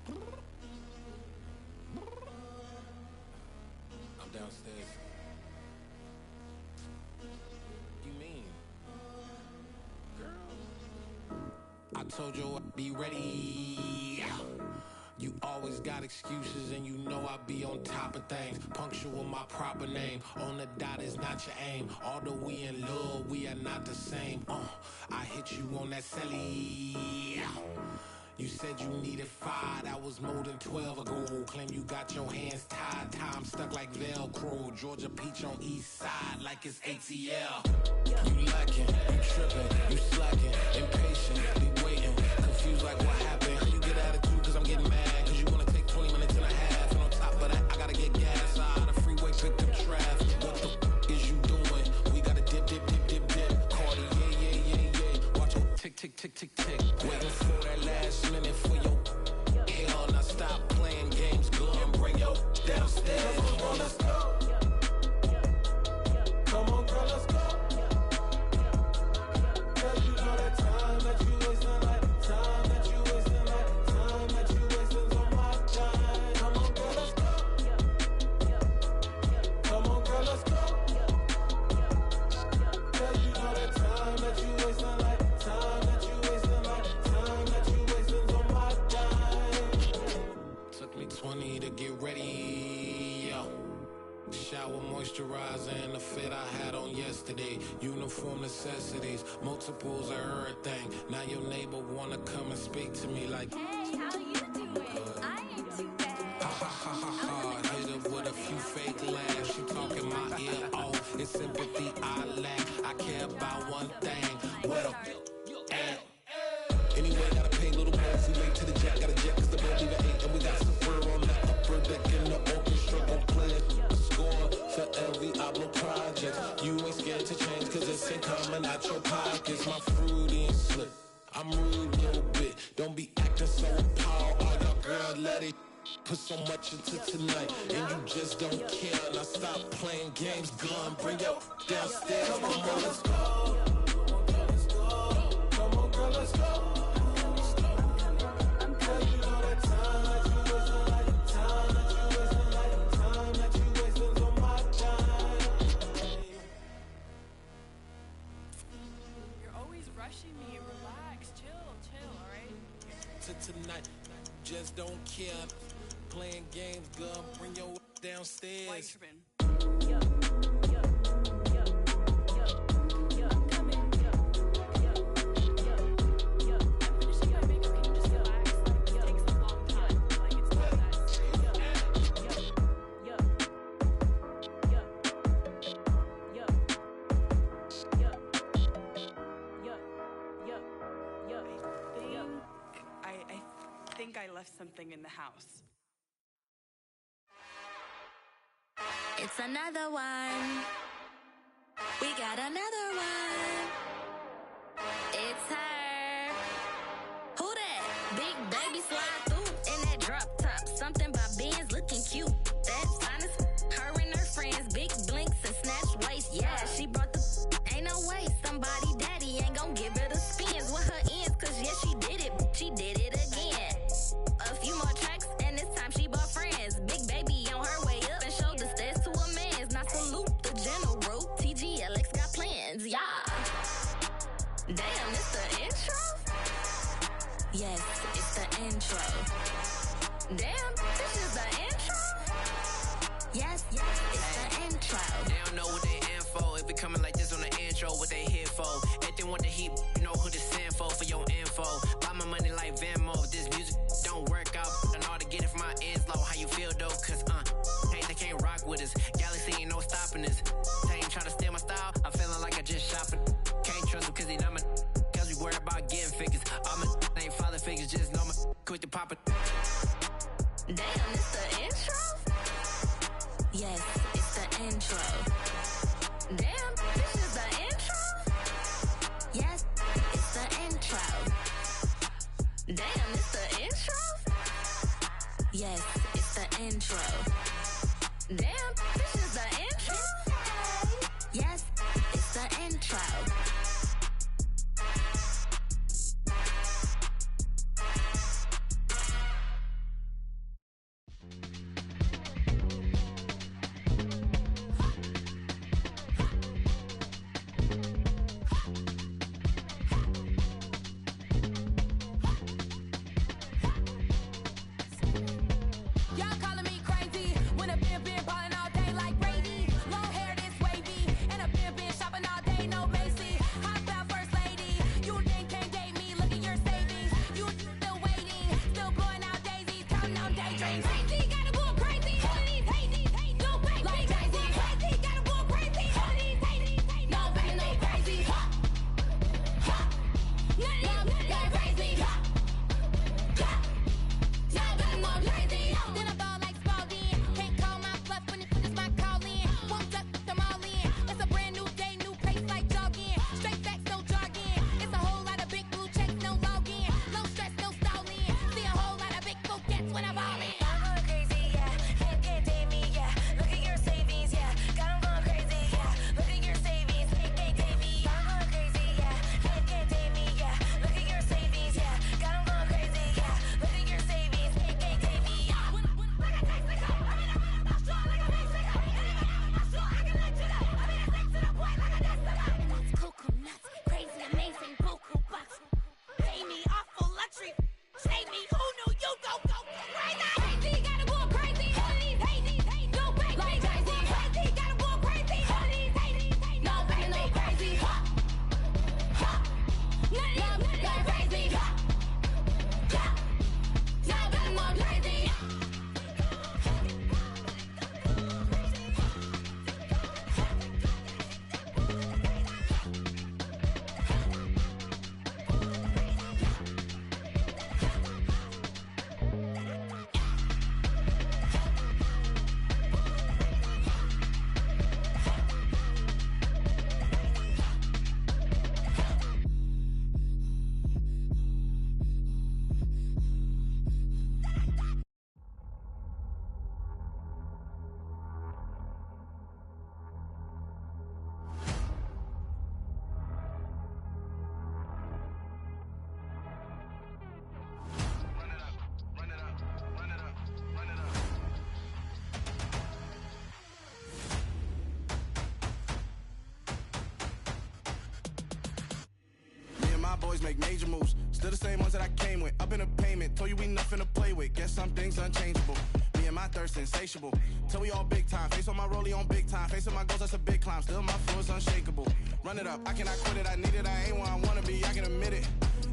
I'm downstairs. You mean? Girl, I told you I'd be ready. You always got excuses and you know I be on top of things. Punctual my proper name. On the dot is not your aim. Although we in love, we are not the same. I hit you on that celly. You said you needed 5, that was more than 12 ago. Claim you got your hands tied, time stuck like Velcro. Georgia Peach on east side like it's ATL. You lacking, you tripping, you slacking, impatient, be waiting, confused like what happened. You get attitude cause I'm getting mad, cause you wanna take 20 minutes and a half. And on top of that, I gotta get gas out of the freeway, pick up traffic. What the f is you doing? We gotta dip, dip, dip, dip, dip. Cardi, yeah. Watch your tick, tick, tick, tick, tick. Waiting for that last minute for your hell. Now stop playing games, go and bring your downstairs. Come on, let's go. Come on, girl, let's go. Cause you know that time that you wasting, like time that you wasting, like time that you wasting on my time. Come on, girl, let's go. Come on, girl, let's go. Cause you know that time that you wasting, like time that you wasting, like time that you wasting on my time. Took me 20 to get ready, yo. Shower moisturizer and the fit I had on yesterday. Uniform necessities, multiples of everything. Now your neighbor wanna come and speak to me like, hey, how you doing? I ain't too bad. ha ha ha ha ha. Hit her with a few fake laughs. She talking my ear off. It's sympathy I lack. I care about one thing. Well, anyway, gotta pay a little more. If we late to the jet, gotta jet cause the boat leave at 8. And we got some fur on the upper deck in the orchestra. Gon' play it. Score for every Ablo project. You ain't scared to change cause it's ain't coming out your pockets. My fruity and slip. I'm rude a little bit. Don't be acting so appalled. All y'all girl, let it put so much into tonight. And you just don't care. Now stop playing games. Gun, bring your downstairs. Come on, girl, let's go. Come on, girl, let's go. Me, relax, chill, alright? To tonight, just don't care. Playing games, girl, bring your downstairs. Why you tripping? I'm coming. I'm finishing my makeup. Can you just relax? Like, it takes a long time. Like, it's not that serious. I think I left something in the house. It's another one. We got another one. It's her. Who that? Big baby slide through in that drop looking cute. That's honest. Her and her friends, big blinks and snatched waist. Yeah, she brought the. Ain't no way somebody daddy ain't gon' give her the spins with her ends. Cause yeah, she did it. She did it again. A few more tracks and this time she bought friends. Big baby on her way up and showed the stairs to a man's. Now salute the general. TGLX got plans. Yeah. Damn, it's the intro? Yes, it's the intro. Damn, this is the intro? Yes, it's the intro. They don't know what they in for. If it coming like this on the intro, what they here for? If they want the heat, you know who to send for your info. Buy my money like Venmo. If this music don't work out, I know how to get it from my ends low. How you feel though? Cause hey, they can't rock with us. Galaxy ain't no stopping us. They ain't try to steal my style. I'm feeling like I just shopping. Can't trust him cause he not my. Cause we worried about getting figures. All my ain't father figures, just know my quick to pop it. Damn, it's the intro? Yes, it's the intro. Damn, this is the intro? Yes, it's the intro. Damn, it's the intro? Yes, it's the intro. Damn, this is the intro? Yes, it's the intro. Y'all calling me crazy when a been ballin' all day like Brady. Long hair this wavy, and a been shopping all day, no Macy. Hot out first lady, you then can't date me. Look at your savings, you still waiting, still blowing out daisies, counting on daydreams. Crazy, gotta go crazy. All of these hate, no baby. Like crazy, crazy, gotta go crazy. All of these hate, no baby, no crazy. None of these crazy. Then I fall like Spalding. Can't call my bluff when it's my calling. Won't duck them all in. It's a brand new day, new pace like jogging. Straight facts, no jargon. It's a whole lot of big blue checks, no login. No stress, no stalling. See a whole lot of big coquettes when I ball in. I'm going crazy, yeah. Can't date me, yeah. Look at your savings, yeah. Got 'em going crazy, yeah. Look at your savings, can't date me. I'm going crazy, yeah. Can't date me, yeah. Look at your savings, yeah. Got 'em going crazy, yeah. Look at your savings, can't date me. Cuckoo nuts, crazy, amazing, buku bucks. Pay me awful luxury. Save me, who knew you go crazy? Crazy, gotta go crazy. All of these hate, no baby. Like crazy, crazy, gotta go crazy. All of these hate, no baby, no crazy. None of these crazy. Now got 'em all crazy. Boys make major moves, still the same ones that I came with. Up in a payment, told you we nothing to play with. Guess some things unchangeable. Me and my thirst insatiable. Till we all big time. Face on my rollie on big time. Facing my goals, that's a big climb. Still my flow is unshakable. Run it up, I cannot quit it. I need it, I ain't where I wanna be. I can admit it.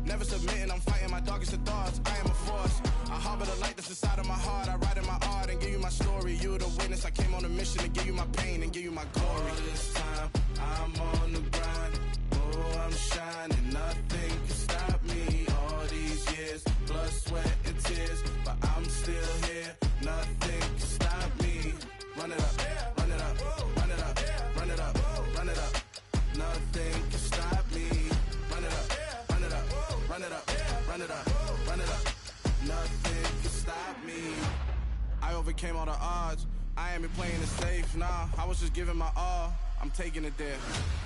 Never submitting, I'm fighting my darkest of thoughts. I am a force. I harbor the light that's inside of my heart. I write in my art and give you my story. You the witness. I came on a mission to give you my pain and give you my glory. All this time, I'm on the grind. Oh, I'm shining. Nothing can stop me. All these years, blood, sweat, and tears. But I'm still here. Nothing can stop me. Run it up, run it up, run it up, run it up, run it up. Nothing can stop me. Run it up, run it up, run it up, run it up, run it up. Nothing can stop me. I overcame all the odds. I ain't been playing it safe, nah, I was just giving my all. I'm taking it there.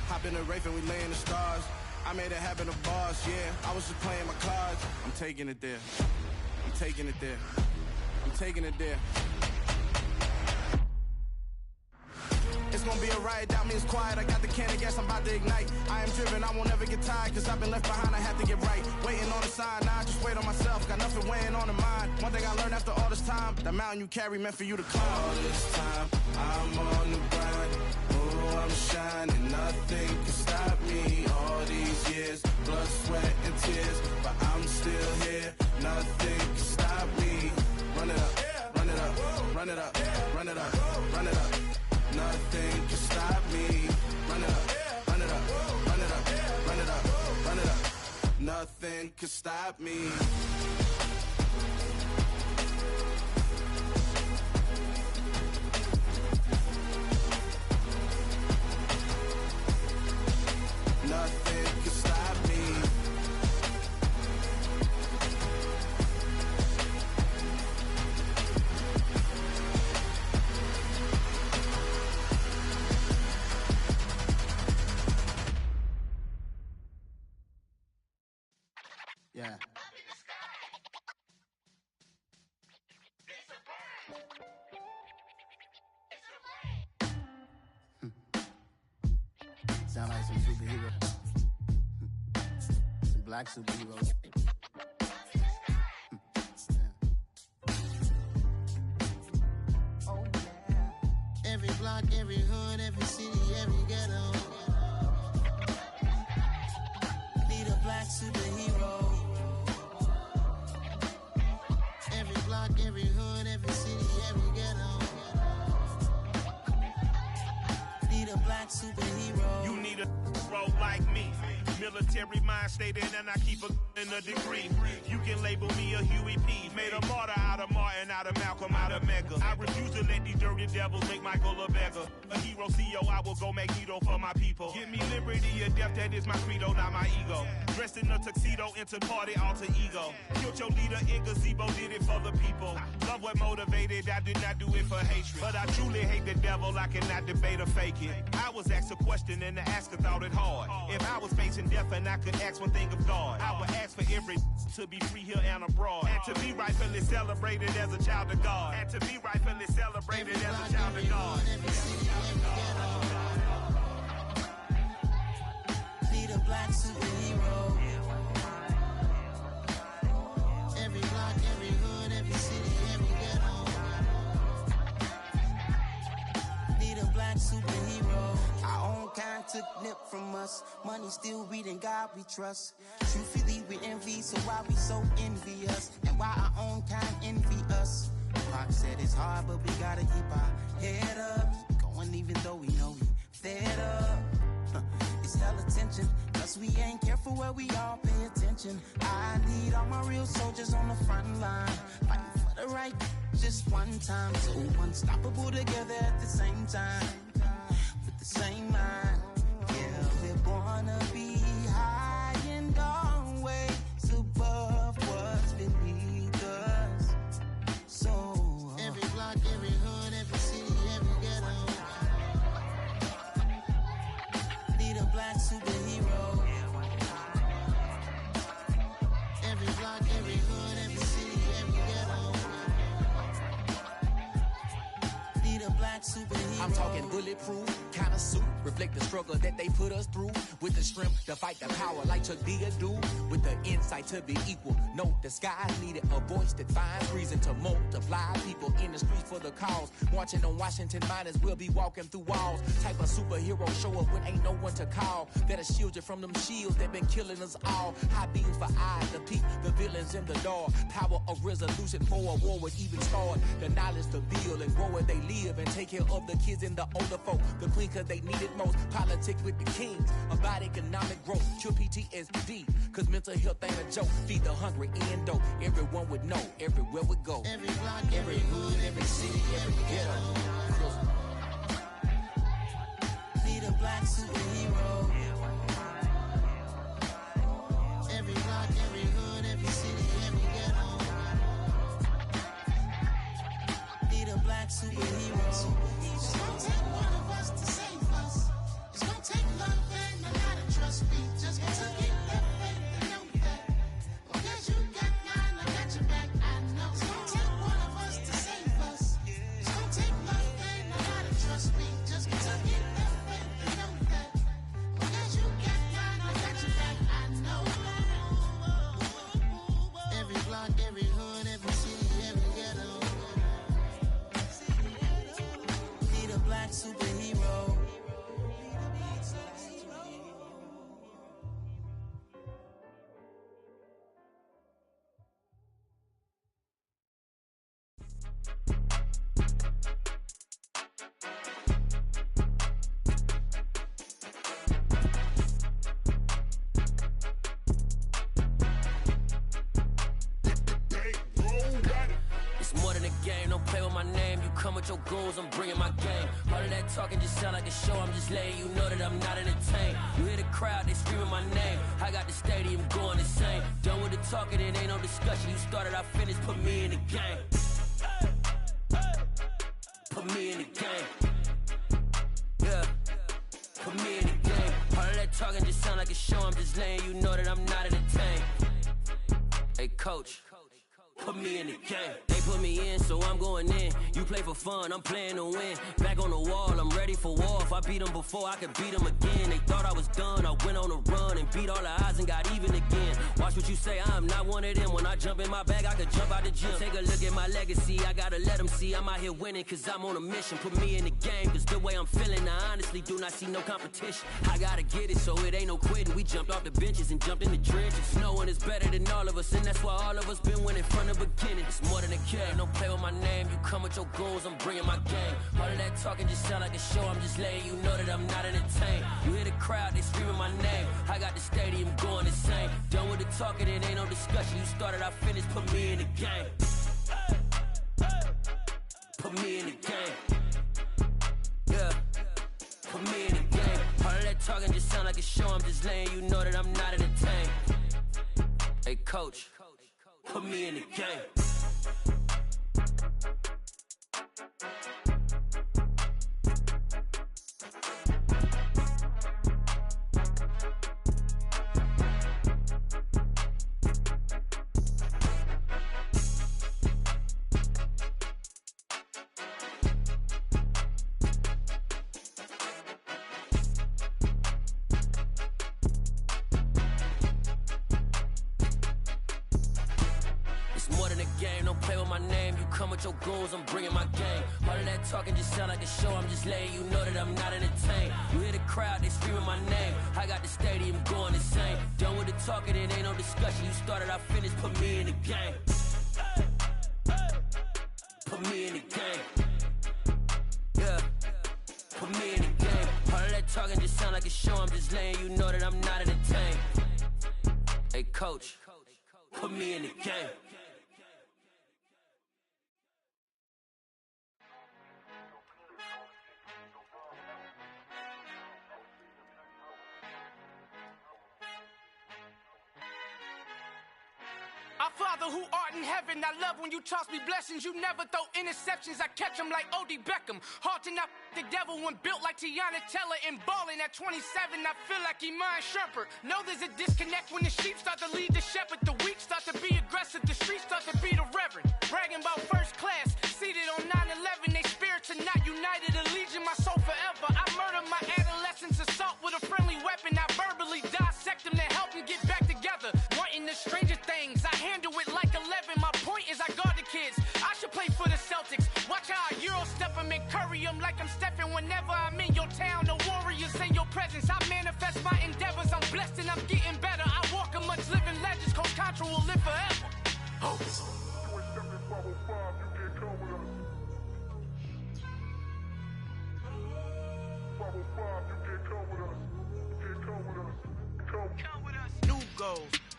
Hop in the Wraith and we lay in the stars. I made it happen to boss, yeah. I was just playing my cards. I'm taking it there. I'm taking it there. I'm taking it there. It's gonna be a riot, that means quiet. I got the can of gas, I'm about to ignite. I am driven, I won't ever get tired, cause I've been left behind, I have to get right. Waiting on the sign, now I just wait on myself. Got nothing weighing on the mind. One thing I learned after all this time, the mountain you carry meant for you to climb. All this time, I'm on the grind. Oh, I'm shining, nothing can stop me. All these years, blood, sweat, and tears, but I'm still here. Nothing can stop me. Run it up, run it up, run it up, run it up, run it up. Nothing can stop me. Run it up, run it up, run it up, run it up, run it up. Nothing can stop me. Nothing can stop me. Yeah. Sound like some superheroes. Some black superheroes. Oh yeah. Every block, every hood, every city, every ghetto. Need a black superhero. Every block, every hood, every city, every ghetto. Need a black superhero. You need a role like me. Military mind stated, and I keep in a degree. You can label me a Huey P. Made a martyr out of Martin, out of Malcolm, out of Mega. I refuse to let these dirty devils make Michael a beggar. A hero CEO, I will go Magneto for my people. Give me liberty or death, that is my credo, not my ego. Dressed in a tuxedo, into party, alter ego. Killed your leader in gazebo, did it for the people. Love what motivated, I did not do it for hatred. But I truly hate the devil, I cannot debate or fake it. I was asked a question and the asker thought it hard. If I was facing death and I could ask one thing of God, I would ask for every to be free here and abroad. And to be rightfully celebrated as a child of God. And to be rightfully celebrated as a child of God. Need a black superhero. Every block, every hood, every city, every ghetto. Need a black superhero. Our own kind took nip from us. Money still reading God we trust. Truthfully we envy, so why we so envious? And why our own kind envy us? Pac said it's hard, but we gotta keep our head up. Going even though we know we fed up. It's hella tension, cause we ain't careful where we all pay attention. I need all my real soldiers on the front line, fighting for the right just one time. So unstoppable together at the same time, with the same mind. Yeah, we're born to be high and always above what's beneath us. So every block, every hood, every city, every ghetto. Need a black superhero. Every block, every hood, every city, every ghetto. Need a black superhero. I'm talking bulletproof kind of suit, reflect the struggle that they put us through. With the strength to fight the power like Chuck D do. With the insight to be equal. Note the skies needed a voice that finds reason to multiply. People in the streets for the cause. Marching on Washington, might as well be walking through walls. Type of superhero show up when ain't no one to call. That'll shield you from them shields that been killing us all. High beams for eyes to peek the villains in the dark. Power of resolution for a war would even start. The knowledge to build and grow where they live and take care of the kids and the older folk. The queen cause they need it most. Politics with the kings about economic growth. Cure PTSD cause mental health ain't a joke. Feed the hungry and dope. Everyone would know everywhere we go. Every block, every hood, every city, every ghetto. Need a black superhero. Every block, every hood, every city, every ghetto. Need a black superhero. It's gonna take one of us to save us. It's gonna take love and a lot of trust. We just got to get that faith and know that. Because you got mine, I got your back. I know it's gonna take one of us to save us. It's gonna take love and a lot of trust. We just got to get that faith and know that. Because you got mine, I got your back. I know. Every block, every hood, every city, every ghetto. Need a black superhero. It's more than a game, don't play with my name. You come with your goons, I'm bringing my game. All of that talking just sound like a show, I'm just letting you know that I'm not entertained. You hear the crowd, they screaming my name. I got the stadium going insane. Done with the talking, it ain't no discussion. You started, I finished, put me in the game. Put me in the game. Yeah, put me in the game. All of that talking just sound like a show, I'm just letting you know that I'm not entertained. Hey coach, put me in the game. They put me in, so I'm going in. You play for fun, I'm playing to win. Back on the wall, I'm ready for war. If I beat them before, I could beat them again. They thought I was done, I went on a run and beat all the odds and got even again. Watch what you say, I'm not one of them. When I jump in my bag, I could jump out the gym. Take a look at my legacy, I gotta let them see I'm out here winning, cause I'm on a mission. Put me in the game, cause the way I'm feeling, I honestly do not see no competition. I gotta get it, so it ain't no quitting. We jumped off the benches and jumped in the trenches. No one is better than all of us, and that's why all of us been winning from the beginning. It's more than a game, don't play with my name. You come with your goons, I'm bringing my game. All of that talking just sound like a show, I'm just letting you know that I'm not entertained. You hear the crowd, they screaming my name. I got the stadium going insane. Done with the talking, it ain't no discussion. You started, I finished, put me in the game. Put me in the game. Yeah, put me in the game. All of that talking just sound like a show, I'm just letting you know that I'm not entertained. Hey coach, put me in the game. Your goons, I'm bringing my game. All of that talking just sound like a show, I'm just letting you know that I'm not entertained. You hear the crowd, they screaming my name. I got the stadium going insane. Done with the talking, it ain't no discussion. You started, I finished, put me in the game. Put me in the game. Yeah, put me in the game. All of that talking just sound like a show, I'm just letting you know that I'm not entertained. Hey coach, put me in the game. Our Father who art in heaven, I love when you toss me blessings. You never throw interceptions, I catch them like O.D. Beckham. Hard to knock the devil when built like Tiana Teller. And balling at 27, I feel like Iman Shumpert. Know there's a disconnect when the sheep start to lead the shepherd. The weak start to be aggressive, the streets start to be the reverend. Bragging about first class, seated on 9/11. They spirits are not united, a legion, my soul forever. I murder my adolescence, assault with a friendly weapon. I verbally dissect them to help them get back together. Wanting the stranger things, I handle it like 11. My point is I guard the kids. I should play for the Celtics. Watch how I Euro step them and curry them like I'm Stephen. Whenever I'm in your town, the Warriors in your presence. I manifest my endeavors. I'm blessed and I'm getting better. I walk amongst living legends. Coach Contra will live forever. Oh.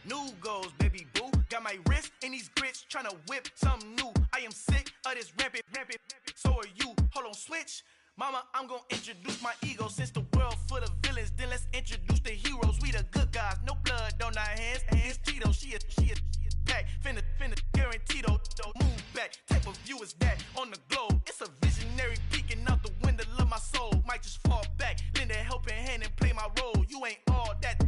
New goals, baby boo. Got my wrist in these grits, tryna whip something new. I am sick of this rampant. So are you. Hold on, switch. Mama, I'm gonna introduce my ego. Since the world full of villains, then let's introduce the heroes. We the good guys, no blood on our hands. It's Tito, she a back. Finna guarantee though, move back. Type of view is that on the globe? It's a visionary peeking out the window of my soul. Might just fall back, lend a helping hand and play my role. You ain't all that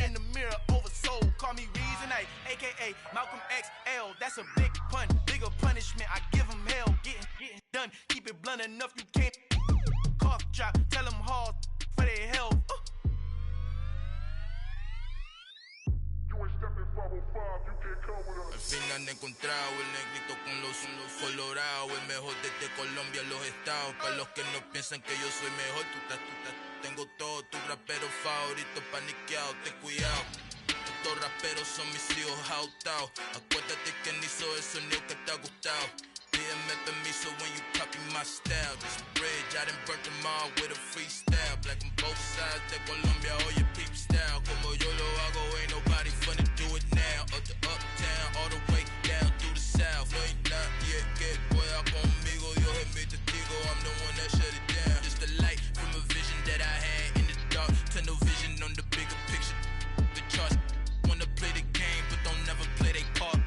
in the mirror oversold. Call me Reason A, aka Malcolm XL. That's a big pun, bigger punishment. I give him hell, getting done. Keep it blunt enough, you can't cough drop. Tell them hard for their health. Al fin han encontrado el negrito con los colorados, el mejor desde Colombia, los estados. Para los que no piensan que yo soy mejor, tengo todo, tus raperos favoritos paniqueados, ten cuidado. Estos raperos son mis hijos adoptados. Acuérdate que ni hizo el sonido que te ha gustado. Pídeme permiso when you copy my style. This bridge, I done burnt them all with a freestyle. Black on both sides de Colombia, oye peep style. Como yo lo hago, ain't nobody finna do it now. Up to uptown, all the way down through the south. No hay nadie que pueda conmigo, Dios es mi testigo. I'm the one that shut it down. Just a light from a vision that I had in the dark. Tunnel vision on the bigger picture. The charts wanna play the game, but don't never play their part.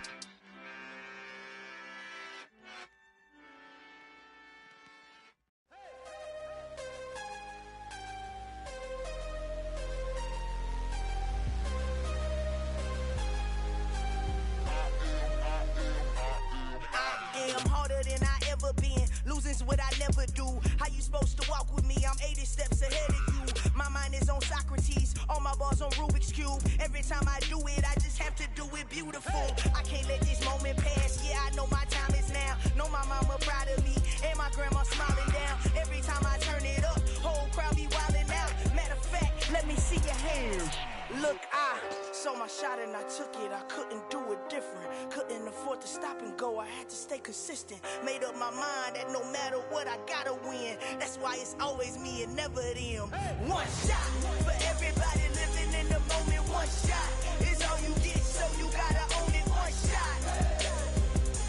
Losing's what I never do. How you supposed to walk with me? I'm 80 steps ahead of you. My mind is on Socrates, all my bars on Rubik's Cube. Every time I do it, I just have to do it beautiful. I can't let this moment pass. Yeah, I know my time is now. Know my mama proud of me, and my grandma smiling down. Every time I turn it up, whole crowd be wildin' out. Matter of fact, let me see your hands. Look, I saw my shot and I took it. I couldn't do it different. Couldn't afford to stop and go. I had to stay consistent. Made up my mind that no matter what, I gotta win. That's why it's always me and never them. One shot for everybody living in the moment. One shot is all you get, so you gotta own it. One shot.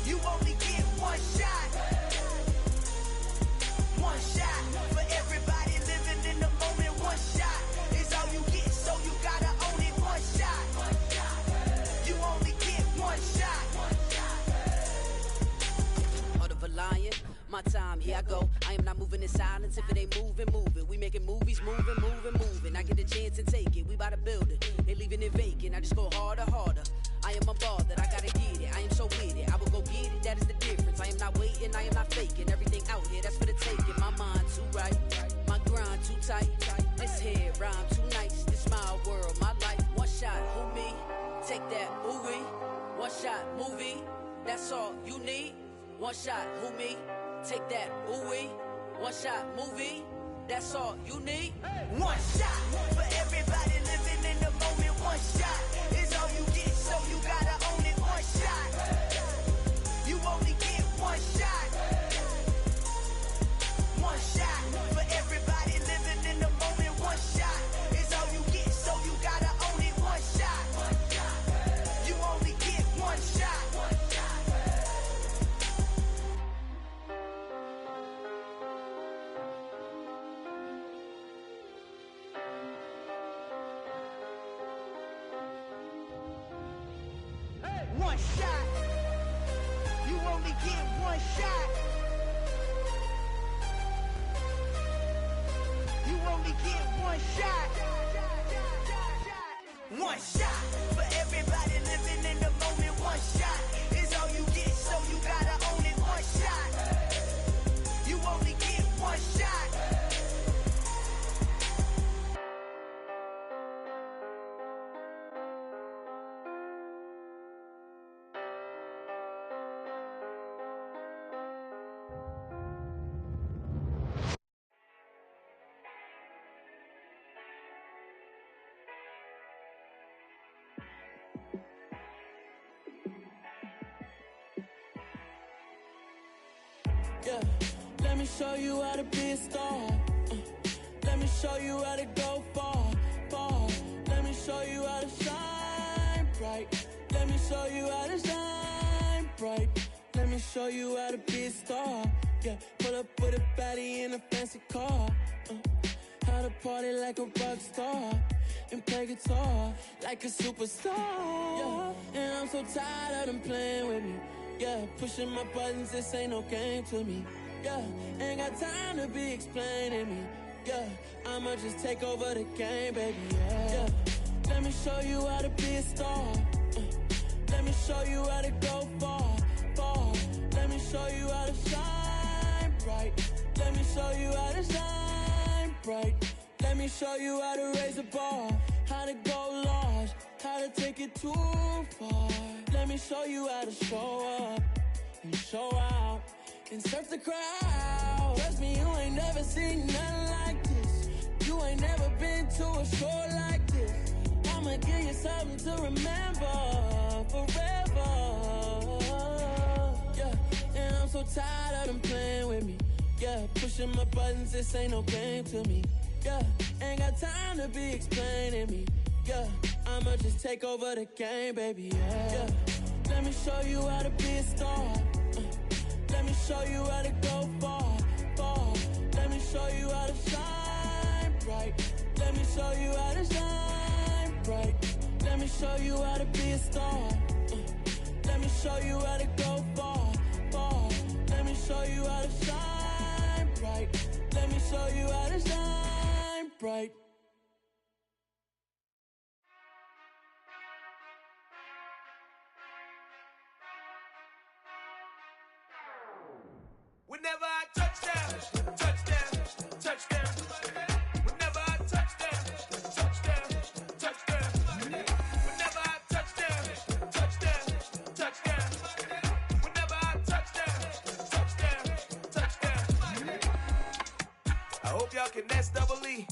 You only get one shot. One shot for everybody living in the moment. One shot is all you get, so you gotta own it. One shot. You only get one shot. Heart of a lion, my time, here I go. I am not moving in silence. If it ain't moving, moving. We making movies, moving. I get a chance and take it. We bout to build it. They leaving it vacant. I just go harder. I am unbothered. I gotta get it. I am so with it. I will go get it. That is the difference. I am not waiting. I am not faking. Everything out here, that's for the taking. My mind too right. My grind too tight. This head rhyme too nice. This my world, my life. One shot, who me? Take that, ooh-wee. One shot, movie. That's all you need. One shot, who me? Take that, ooh-wee. One shot, movie. That's all you need. One shot for everybody living in the moment. One shot is all you get, so you gotta own it. One shot. You only get one shot. One shot for everybody living in the moment. One shot is all you get, so you gotta own it. One shot. You only get one shot. One shot. You only get one shot. You only get one shot. One shot for everybody living in the moment. One shot is all you get, so you gotta own it. One shot. You only get one shot. Yeah, let me show you how to be a star. Let me show you how to go far. Let me show you how to shine bright. Let me show you how to shine bright. Let me show you how to be a star. Yeah, pull up with a baddie in a fancy car. how to party like a rock star and play guitar like a superstar. Yeah, and I'm so tired of them playing with me. Yeah, pushing my buttons, this ain't no game to me. Yeah, ain't got time to be explaining me. Yeah, I'ma just take over the game, baby. Yeah, let me show you how to be a star. Let me show you how to go far, far. Let me show you how to shine bright. Let me show you how to shine bright. Let me show you how to raise the bar, how to go large, how to take it too far. Let me show you how to show up and show out and surf the crowd. Trust me, you ain't never seen nothing like this. You ain't never been to a show like this. I'ma give you something to remember forever. Yeah, and I'm so tired of them playing with me. Yeah, pushing my buttons, this ain't no game to me. Yeah, ain't got time to be explaining me. Yeah, I'ma just take over the game, baby. Yeah, let me show you how to be a star. Let me show you how to go far, far. Let me show you how to shine bright. Let me show you how to shine bright. Let me show you how to be a star. Let me show you how to go far, far. Let me show you how to shine bright. Let me show you how to shine bright. Whenever I touch down, touch down, touch down. Whenever I touch down, touch down, touch down. Whenever I touch down, touch down, touch down. Whenever I touch down, touch down, touch down. I hope y'all can S-double-E,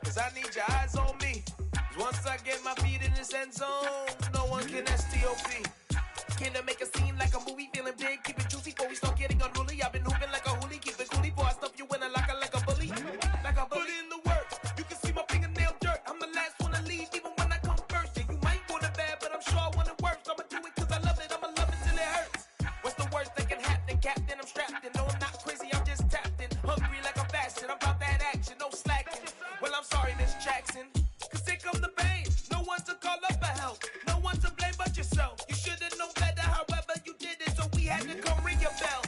cause I need your eyes on me. Cause once I get my feet in this end zone, no one can S-T-O-P. Came to make a scene like a movie, feeling big, keep it juicy before we start getting unruly. I've been hooping like a hoolie, keep it coolie before I stuff you in a locker like a bully. Like a bully. Put in the work, you can see my fingernail dirt. I'm the last one to leave, even when I come first. Yeah, you might want it bad, but I'm sure I want it worse. I'ma do it cause I love it, I'ma love it till it hurts. What's the worst that can happen, Captain? I'm strapped in, no I'm not crazy, I'm just tapped in. Hungry like I'm fasting, I'm about that action, no slacking. Well, I'm sorry, Miss Jackson, cause here come the pain. No one to call up for help, no one to blame but yourself. You should've known better, however you did it, so we had to come ring your bell.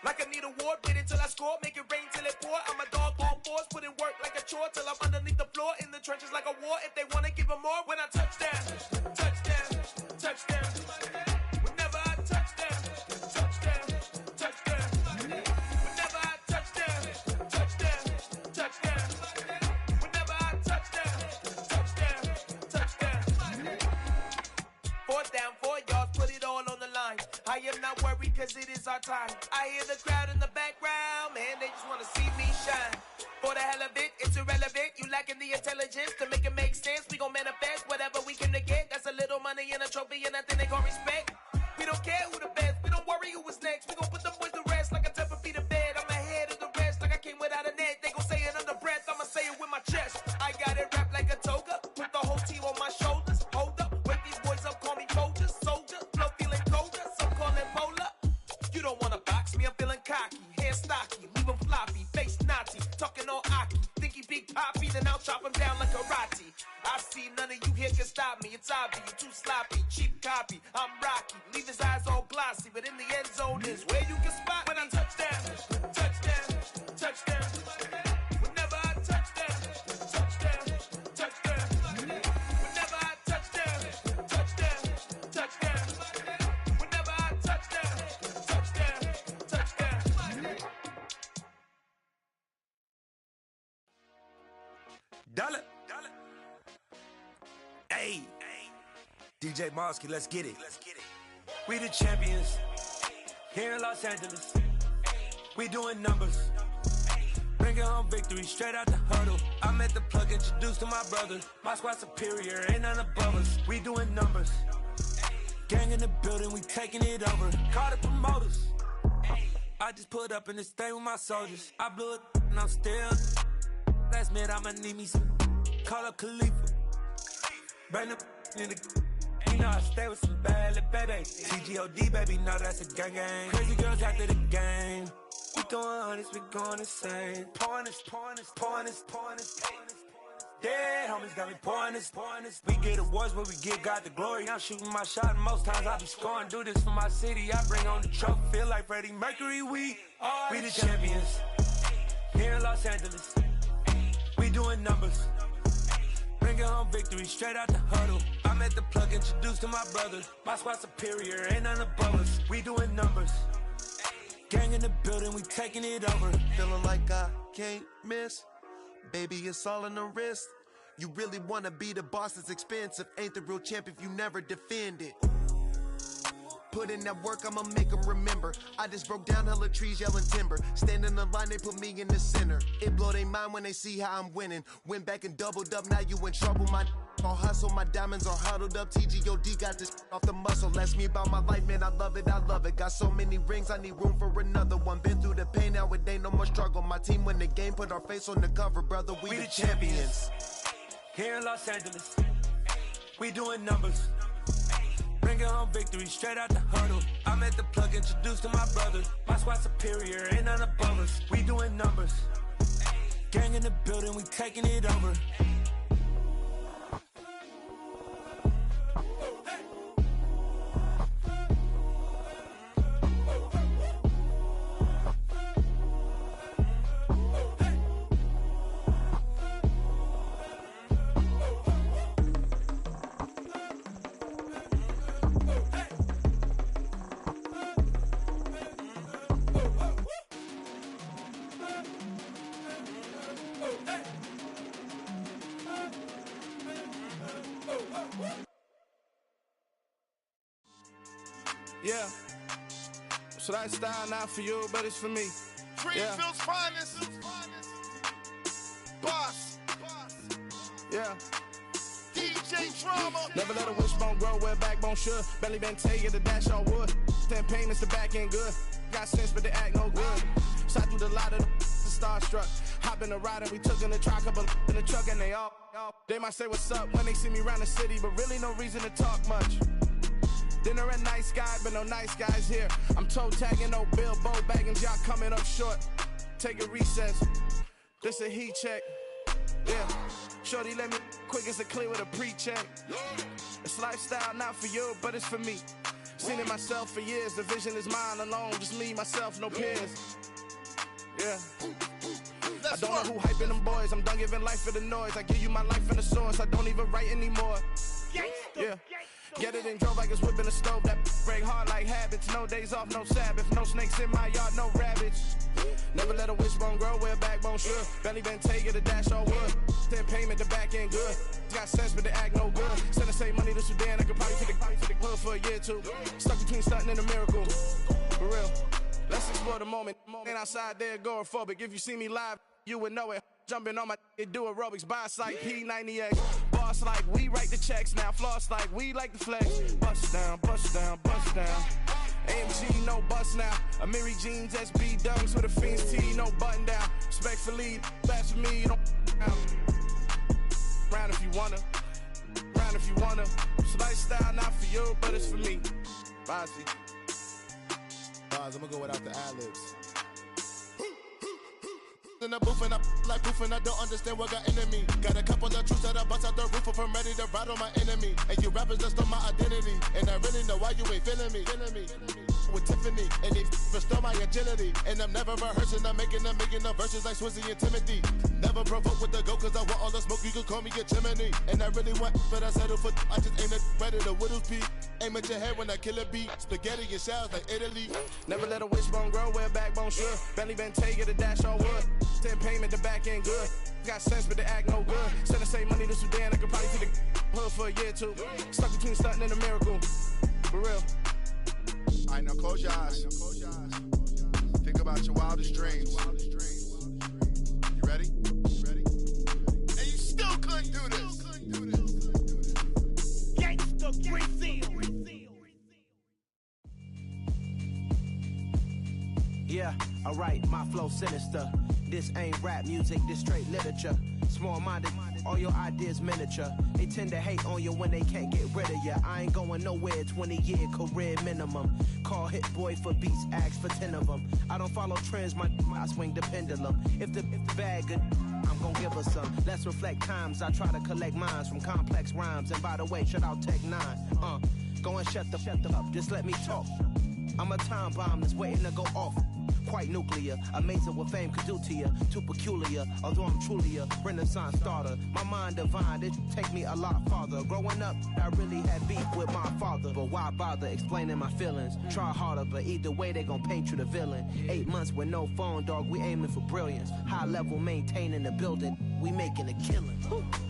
Like I need a ward, wait until I score, make it rain till it pour. I'm a dog on force, put in work like a chore till I'm underneath the floor, in the trenches like a war. If they wanna give them more, when I touch down, touch down, touch down. Whenever I touch down, touch down, touch down. Whenever I touch down, touch down, touch down. Whenever I touch down, touch down, touch down. 4th down, 4 yards, put it all on the line. I am not worried cause it is our time. I hear the crowd in the background, man, they just wanna see me shine. For the hell of it, it's irrelevant. You lacking the intelligence to make it make sense. We gon' manifest whatever we can to get. That's a little money and a trophy and nothing they gon' respect. We don't care who the best, we don't worry who was next. We gon' put them boys to rest like a Tempur-Pedic to bed. I'm ahead of the rest like I came without a net. They gon' say it under breath, I'ma say it with my chest. I got it wrapped like a toga, put the whole team on my shoulders. Hold up, wake these boys up, call me soldier, soldier. Flow feeling colder, some call it polar. You don't wanna box me, I'm feeling cocky. Hair stocky, leave him floppy, face naughty. Talking all aki, think he big poppy, then I'll chop him down like karate. I see none of you here can stop me. It's obvious, you too sloppy, cheap copy. I'm Rocky, leave his eyes all glossy, but in the end zone is where you can spot when I touch down, touch down, touch down. Whenever I touch down, touch down, touch down. Whenever I touch down, touch down, touch down. Whenever I touch down, touch down, touch down. Dollar. Hey, DJ Mosky, let's get it. We the champions here in Los Angeles. We doing numbers. Bringing home victory straight out the huddle. I'm at the plug, introduced to my brothers. My squad superior, ain't none above us. We doing numbers. Gang in the building, we taking it over. Call the promoters. I just put up in this thing with my soldiers. I blew it and I'm still. Last minute, I'ma need me some. Call up Khalifa. Bring the in the. You know I stay with some bad little baby. TGOD, baby, no, that's a gang gang. Crazy girls after the game. We doing hundreds, we going insane. Pointers. Dead homies got me pointers. We get awards, but we get God the glory. I'm shooting my shot, and most times I be scoring. Do this for my city, I bring on the trophy. Feel like Freddie Mercury, we the champions. Here in Los Angeles, we doing numbers. Bringing home victory straight out the huddle. I'm at the plug, introduced to my brother. My squad superior, ain't none above us. We doing numbers. Gang in the building, we taking it over. Feeling like I can't miss. Baby, it's all in the wrist. You really wanna be the boss, it's expensive. Ain't the real champ if you never defend it. Put in that work, I'ma make them remember. I just broke down hella trees, yelling timber. Stand in the line, they put me in the center. It blow their mind when they see how I'm winning. Went back and doubled up, now you in trouble. My all hustle, my diamonds are huddled up. TGOD got this off the muscle. Ask me about my life, man, I love it. Got so many rings, I need room for another one. Been through the pain, now it ain't no more struggle. My team win the game, put our face on the cover, brother. We the champions. Here in Los Angeles, we doing numbers. Bringing home victory straight out the huddle. I'm at the plug, introduced to my brother. My squad superior, ain't none above us. We doing numbers. Gang in the building, we taking it over. Yeah. So that style not for you, but it's for me. Greenfield's finest. Boss. Yeah. DJ Drama. Never let a wishbone grow where backbone should. Belly been taking the dash all wood. 10 payments, the back end good. Got sense, but they act no good. Shot through the lot of the starstruck. Hop in the ride and we took in the truck, couple in the truck and they all. They might say what's up when they see me around the city, but really no reason to talk much. Dinner at nice guy, but no nice guys here. I'm toe tagging, no Bilbo bagging, y'all coming up short. Take a recess. This a heat check. Yeah. Shorty let me quick as a clear with a pre-check. It's lifestyle not for you, but it's for me. Seen it myself for years. The vision is mine alone. Just me, myself, no peers. Yeah. I don't know who hyping them boys. I'm done giving life for the noise. I give you my life in the source. I don't even write anymore. Yeah. Get it and drove like it's whipping the stove. That break hard like habits. No days off, no Sabbath. No snakes in my yard, no rabbits. Never let a wishbone grow where backbone should. Belly been taking the dash all wood. 10 payment, the back end good. Got sense, but they act no good. Send the same money to Sudan. I could probably take the hood for a year or two. Stuck between stunting and a miracle. For real. Let's explore the moment. Ain't outside there agoraphobic. If you see me live, you would know it. Jumping on my do aerobics, boss like P90X. Boss like we write the checks now. Floss like we like the flex. Bust down, bust down, bust down. AMG, no bust now. Amiri jeans, SB dunks with a Fiends T, no button down. Respectfully, best for me, you don't down. Round if you wanna, round if you wanna. It's lifestyle not for you, but it's for me. Bossy. Bars, I'm gonna go without the ad-libs. In the booth and I like proof and I don't understand what got into me. Got a couple of truths that I bust out the roof if I'm ready to ride on my enemy. And you rappers just on my identity. And I really know why you ain't feeling me. With Tiffany and they restore my agility. And I'm never rehearsing, I'm making a million of verses like Swizzy and Timothy. Never provoke with the go cause I want all the smoke, you can call me a chimney. And I really want, but I settle for I just aim at ready to Whittles Peak. Aim at your head when I kill a beat. Spaghetti and shells like Italy. Never let a wishbone grow where backbone should. Belly been taking the dash all wood. 10 payment, the back end good. Got sense, but they act no good. Send the same money to Sudan, I could probably take the hood for a year or two. Stuck between stunting and a miracle. For real. Alright, now close your eyes. Think about your wildest dreams. You ready? And you still couldn't do this. Gangsta Greenfield. Yeah, alright, my flow sinister. This ain't rap music, this straight literature. Small-minded, all your ideas miniature. They tend to hate on you when they can't get rid of you. I ain't going nowhere, 20-year career minimum. Call Hit Boy for beats, ask for 10 of them. I don't follow trends, I swing the pendulum. If the bag good, I'm gon' give her some. Let's reflect times, I try to collect minds from complex rhymes. And by the way, shut out Tech 9. Go and shut the up, just let me talk. I'm a time bomb that's waiting to go off. Quite nuclear, amazing what fame could do to you. Too peculiar, although I'm truly a renaissance starter. My mind divine, it take me a lot farther. Growing up, I really had beef with my father. But why bother explaining my feelings? Try harder, but either way they gon' paint you the villain. 8 months with no phone, dog, we aiming for brilliance. High level maintaining the building, we making a killing.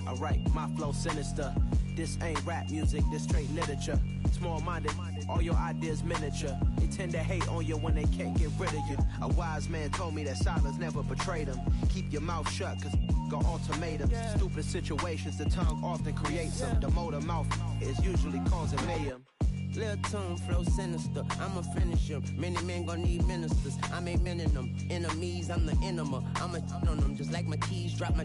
Alright, my flow sinister. This ain't rap music, this straight literature. Small-minded, all your ideas miniature. They tend to hate on you when they can't get rid of you. A wise man told me that silence never betrayed him. Keep your mouth shut, cause got ultimatums. Stupid situations, the tongue often creates them. The motor mouth is usually causing mayhem. Lil' tune, flow sinister, I'ma finish him. Many men gon' need ministers, I ain't many them. Enemies, I'm the enema, I'ma on them. Just like my keys, drop my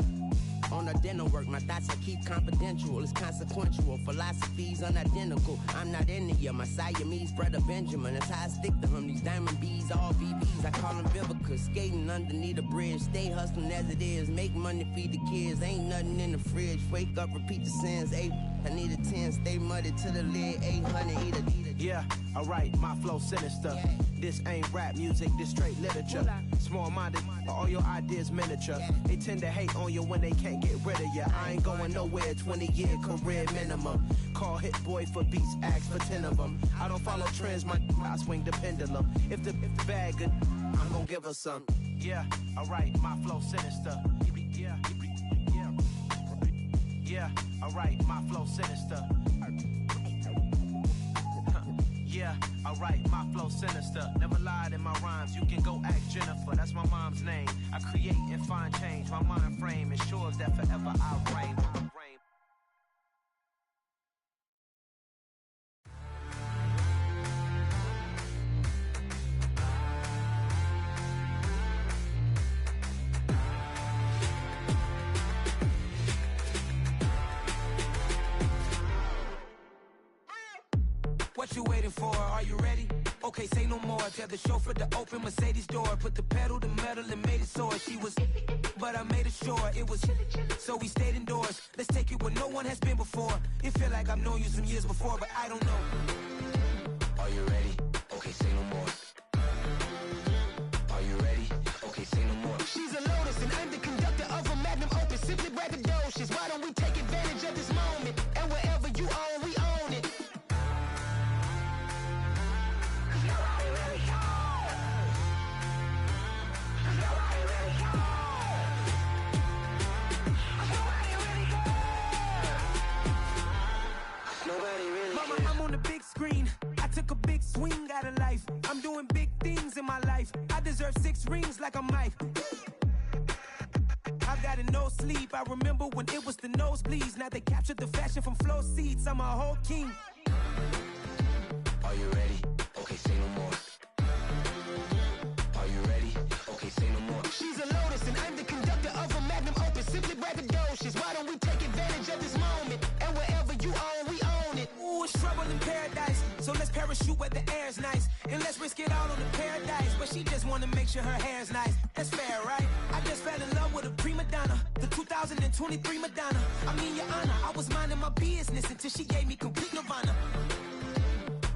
on the dinner work. My thoughts I keep confidential, it's consequential. Philosophies unidentical, I'm not into you. My Siamese brother Benjamin, that's how I stick to him. These diamond bees, all BBs, I call them Vivica. Skating underneath the bridge, stay hustling as it is. Make money, feed the kids, ain't nothing in the fridge. Wake up, repeat the sins, I need a 10, stay muddy to the lid, 800, eat a. Yeah, alright, my flow sinister. This ain't rap music, this straight literature. Small-minded, all your ideas miniature. They tend to hate on you when they can't get rid of you. I ain't going nowhere, 20-year career minimum. Call Hit Boy for beats, ask for 10 of them. I don't follow trends, I swing the pendulum. If the bag good, I'm gon' give her some. Yeah, alright, my flow sinister. Yeah, alright, my flow sinister. Yeah, alright, my flow sinister. Never lied in my rhymes, you can go ask Jennifer. That's my mom's name. I create and find change. My mind frame ensures that forever I'll reign. What you waiting for? Are you ready? Okay, say no more. Tell the chauffeur to open Mercedes door. Put the pedal to metal and made it soar. She was, but I made it sure it was. So we stayed indoors. Let's take it where no one has been before. It feel like I've known you some years before, but I don't know. Are you ready? Okay, say no more. Are you ready? Okay, say no more. She's a Lotus and I'm the conductor of a magnum opus. Simply braggadocious. Why don't we take advantage of this moment? And wherever you own, we own it. Mama, I'm on the big screen. I took a big swing out of life. I'm doing big things in my life. I deserve 6 rings like I'm Mike. I've got no sleep. I remember when it was the nosebleeds. Now they captured the fashion from floor seats. I'm a whole king. Are you ready? Okay, say no more. Are you ready? Okay, say no more. She's a Lotus and I'm the conductor of a magnum opus. Simply braggadocious. Why don't we take advantage of this moment? And wherever you own, we own it. Ooh, it's trouble in paradise. So let's parachute where the air's nice. And let's risk it all on the paradise. But she just wanna make sure her hair's nice. That's fair, right? I just fell in love with a prima donna. The 2023 Madonna. I mean, your honor, I was minding my business until she gave me complete nirvana.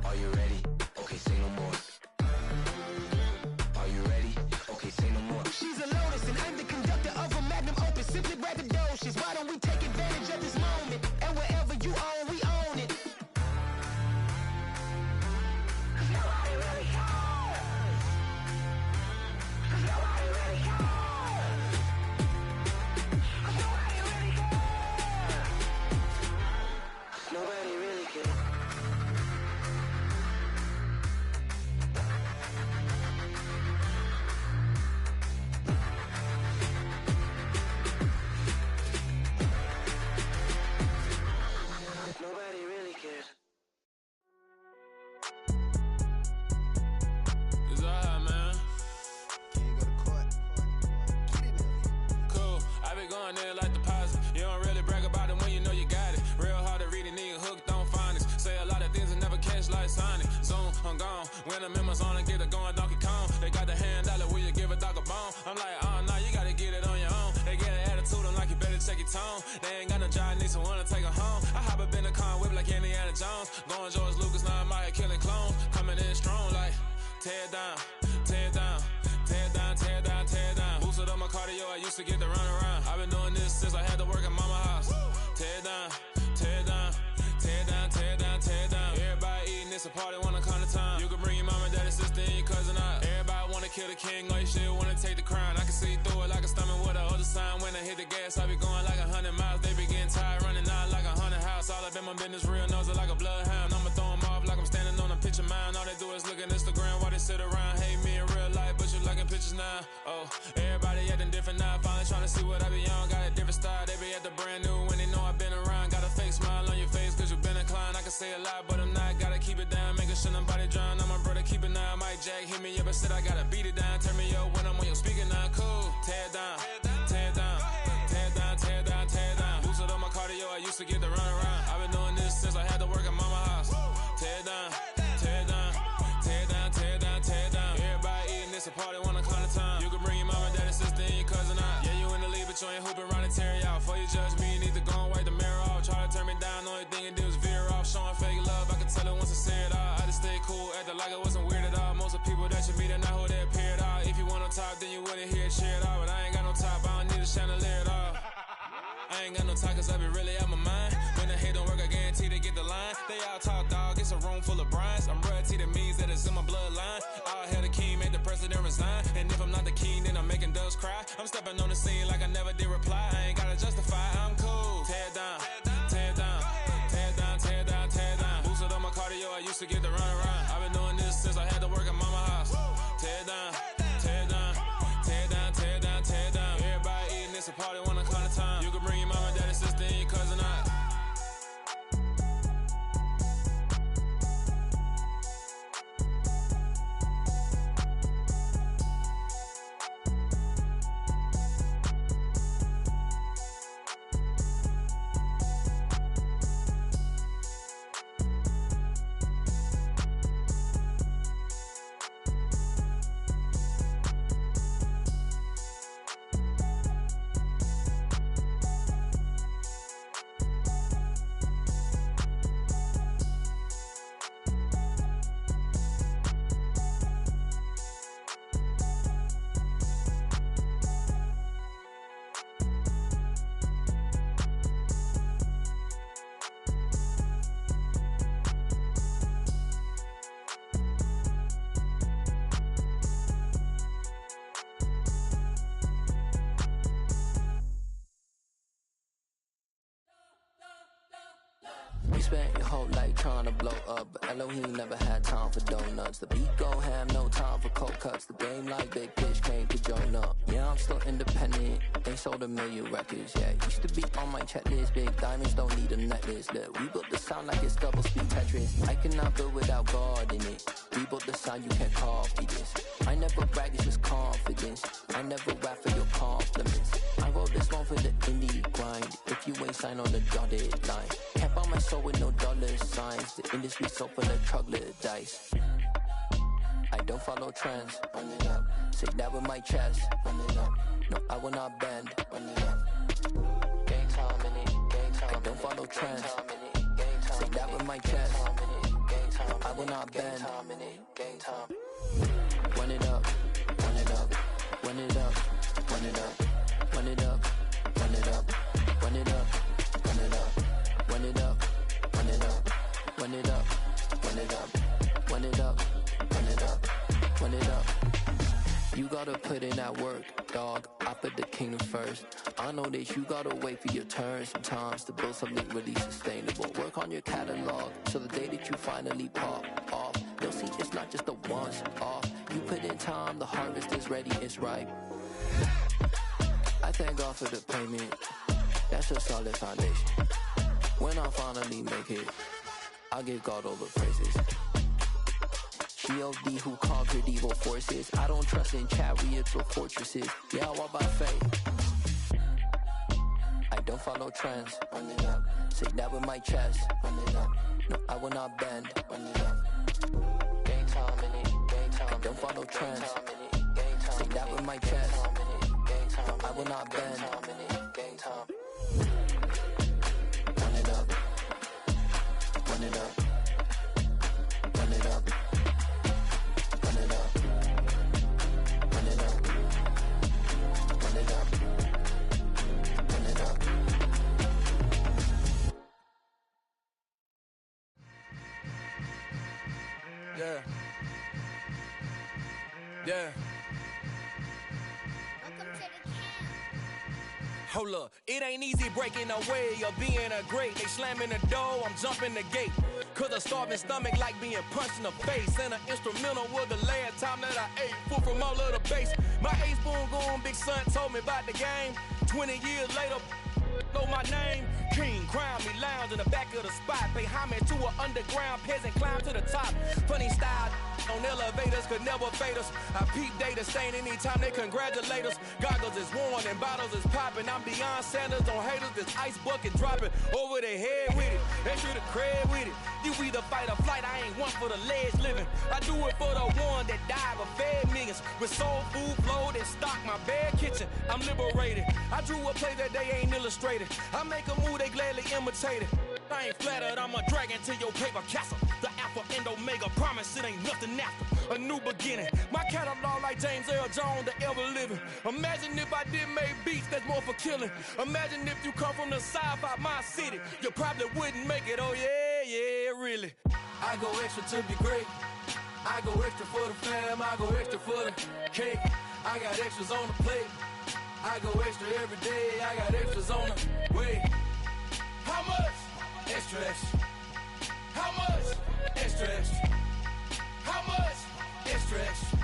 Are you ready? Okay, say no more. Are you ready? Okay, say no more. She's a Lotus and I'm the conductor of a magnum opus. Simply braggadocious. Why don't we take advantage of this moment? And wherever you own, we own it. Nobody really cares. Nobody really cares. Nobody really cares. Nobody really cares. home. They ain't got no job, need someone to take her home. I hop up in the car, whip like Indiana Jones. Going George Lucas, now I'm out here killing clones. Coming in strong like, tear down, tear down, tear down, tear down, tear down. Boosted up my cardio, I used to get to run around. I've been doing this since I had to work at mama house. Tear down, tear down, tear down, tear down, tear down. Everybody eating, it's a party, wanna come to time. You can bring your mama, daddy, sister, and your cousin out. Everybody wanna kill the king, or you shit wanna take the crown. I can see through it like a stomach with a other sign. When I hit the gas, I be going like 100 miles. They be getting tired, running out like 100 house. All up in my business, real nose like a bloodhound. I'ma throw them off like I'm standing on a picture mound. All they do is look at Instagram while they sit around. Hate me in real life, but you liking pictures now. Oh, everybody acting different now. Finally trying to see what I be on. Got a different style, they be at the brand new when they know I've been around. Got a fake smile on your face cause you been inclined. I can say a lot, but I'm not. Gotta keep it down, making sure nobody drown. I'm my brother, keep it now. Mike Jack hit me up and said I gotta beat it down. Turn me up when I'm on your speaker now. Cool, tear down, tear down, tear down, tear down, tear down. Boosted up my cardio, I used to get to run around. I've been doing this since I had to work at mama house. Tear down, tear down, tear down, tear down, tear down. Everybody eating, it's a party, wanna come to time. You can bring your mama, daddy, sister, and your cousin out. Yeah, you in the league, but you ain't hooping around and tear out. Before you judge me, you need to go and wipe the mirror off. Try to turn me down, only thing you did was veer off. Showing fake love, I can tell it once I say it all. I just stay cool, acting like I wasn't weird at all. Most of the people that you meet are not who they appear at all. If you want on top, then you wouldn't hear it cheer at all. But I ain't got no top, I don't need a chandelier at all. I ain't got no talk cause I be really out my mind. When the hate don't work, I guarantee they get the line. They all talk dog, it's a room full of Bryans. I'm royalty, that means that it's in my bloodline. All hail the king, made the president resign. And if I'm not the king, then I'm making doves cry. I'm stepping on the scene like I never did reply. I ain't gotta justify, I'm cool. Tear down, tear down, tear down, tear down, tear down. Boosted up my cardio, I used to get to run around. I've been doing this since I had to work at mama house. Tear down, tear down, tear down, tear down, tear down. Everybody eating, it's a party, wanna come to time. You can bring your mama, daddy, sister, and your cousin out. You spent your whole life trying to blow up, but Elohim never had time for donuts. The beat go ham, no time for cold cuts. The game like Big Fish came to join up. Yeah, I'm still independent. They sold 1 million records. Yeah, used to be on my checklist. Big diamonds don't need a necklace. Look, we built the sound like it's double speed Tetris. I cannot build without God in it. We built the sound, you can't copy this. I never brag, it's just confidence. I never rap for your compliments. I wrote this one for the indie grind. If you ain't signed on the dotted line, can't buy my soul with no dollar signs. The industry so full of troglodytes. I don't follow trends. Run it up. Say that with my chest. Run it up. No, I will not bend. Run it up. Gang time in it. Gang time. I don't follow trends. Say that with my chest. No, I will not bend. Gang time. Run it up. Run it up. Run it up. Run it up. Run it up. Run it up. Run it up. Run it up. Run it up. Run it up. Run it up. Run it up. Run it up. Run it up. Run it up. You gotta put in that work, dog. I put the kingdom first. I know that you gotta wait for your turn sometimes to build something really sustainable. Work on your catalog, so the day that you finally pop off, you'll see it's not just a once off. You put in time, the harvest is ready, it's ripe. I thank God for the payment. That's a solid foundation. When I finally make it, I'll give God all the praises. G.O.D. who conquered evil forces. I don't trust in chariots or fortresses. Yeah, I walk by faith. I don't follow trends. Run it up. Say that with my chest. Run it up. No, I will not bend. Run it up. Gang time in it. Gang time. I don't follow trends. Say that with my chest. No, I will not bend. Gang time. run it up, run it up, run it up, run it up, run it up, run it up. Yeah. Yeah. Hold up, it ain't easy breaking away or being a great. They slamming the door, I'm jumping the gate. Cause a starving stomach like being punched in the face. And an instrumental was the last time that I ate. Food from all of the bass. My A-spoon going, big son told me about the game. 20 years later, know my name. King, crown me, lounge in the back of the spot. Pay homage to an underground peasant, climb to the top. Funny style on elevators could never fade us. I peep data stain anytime they congratulate us. Goggles is worn and bottles is popping. I'm beyond Sanders on haters, this ice bucket dropping over their head with it. Extra the cred with it. You either fight or flight, I ain't one for the ledge living. I do it for the one that died but fed millions. With soul food flowed and stock my bare kitchen. I'm liberated. I drew a play that they ain't illustrated. I make a move, they gladly imitate it. I ain't flattered, I'm a dragon to your paper castle. The Alpha and Omega, promise it ain't nothing after. A new beginning. My catalog like James Earl Jones, the ever living. Imagine if I did make beats that's more for killing. Imagine if you come from the sci-fi, my city. You probably wouldn't make it, oh yeah, yeah, really. I go extra to be great. I go extra for the fam, I go extra for the cake. I got extras on the plate. I go extra every day, I got extras on the way. How much? Extra, extra. How much? Extra, extra. How much? Extra, extra.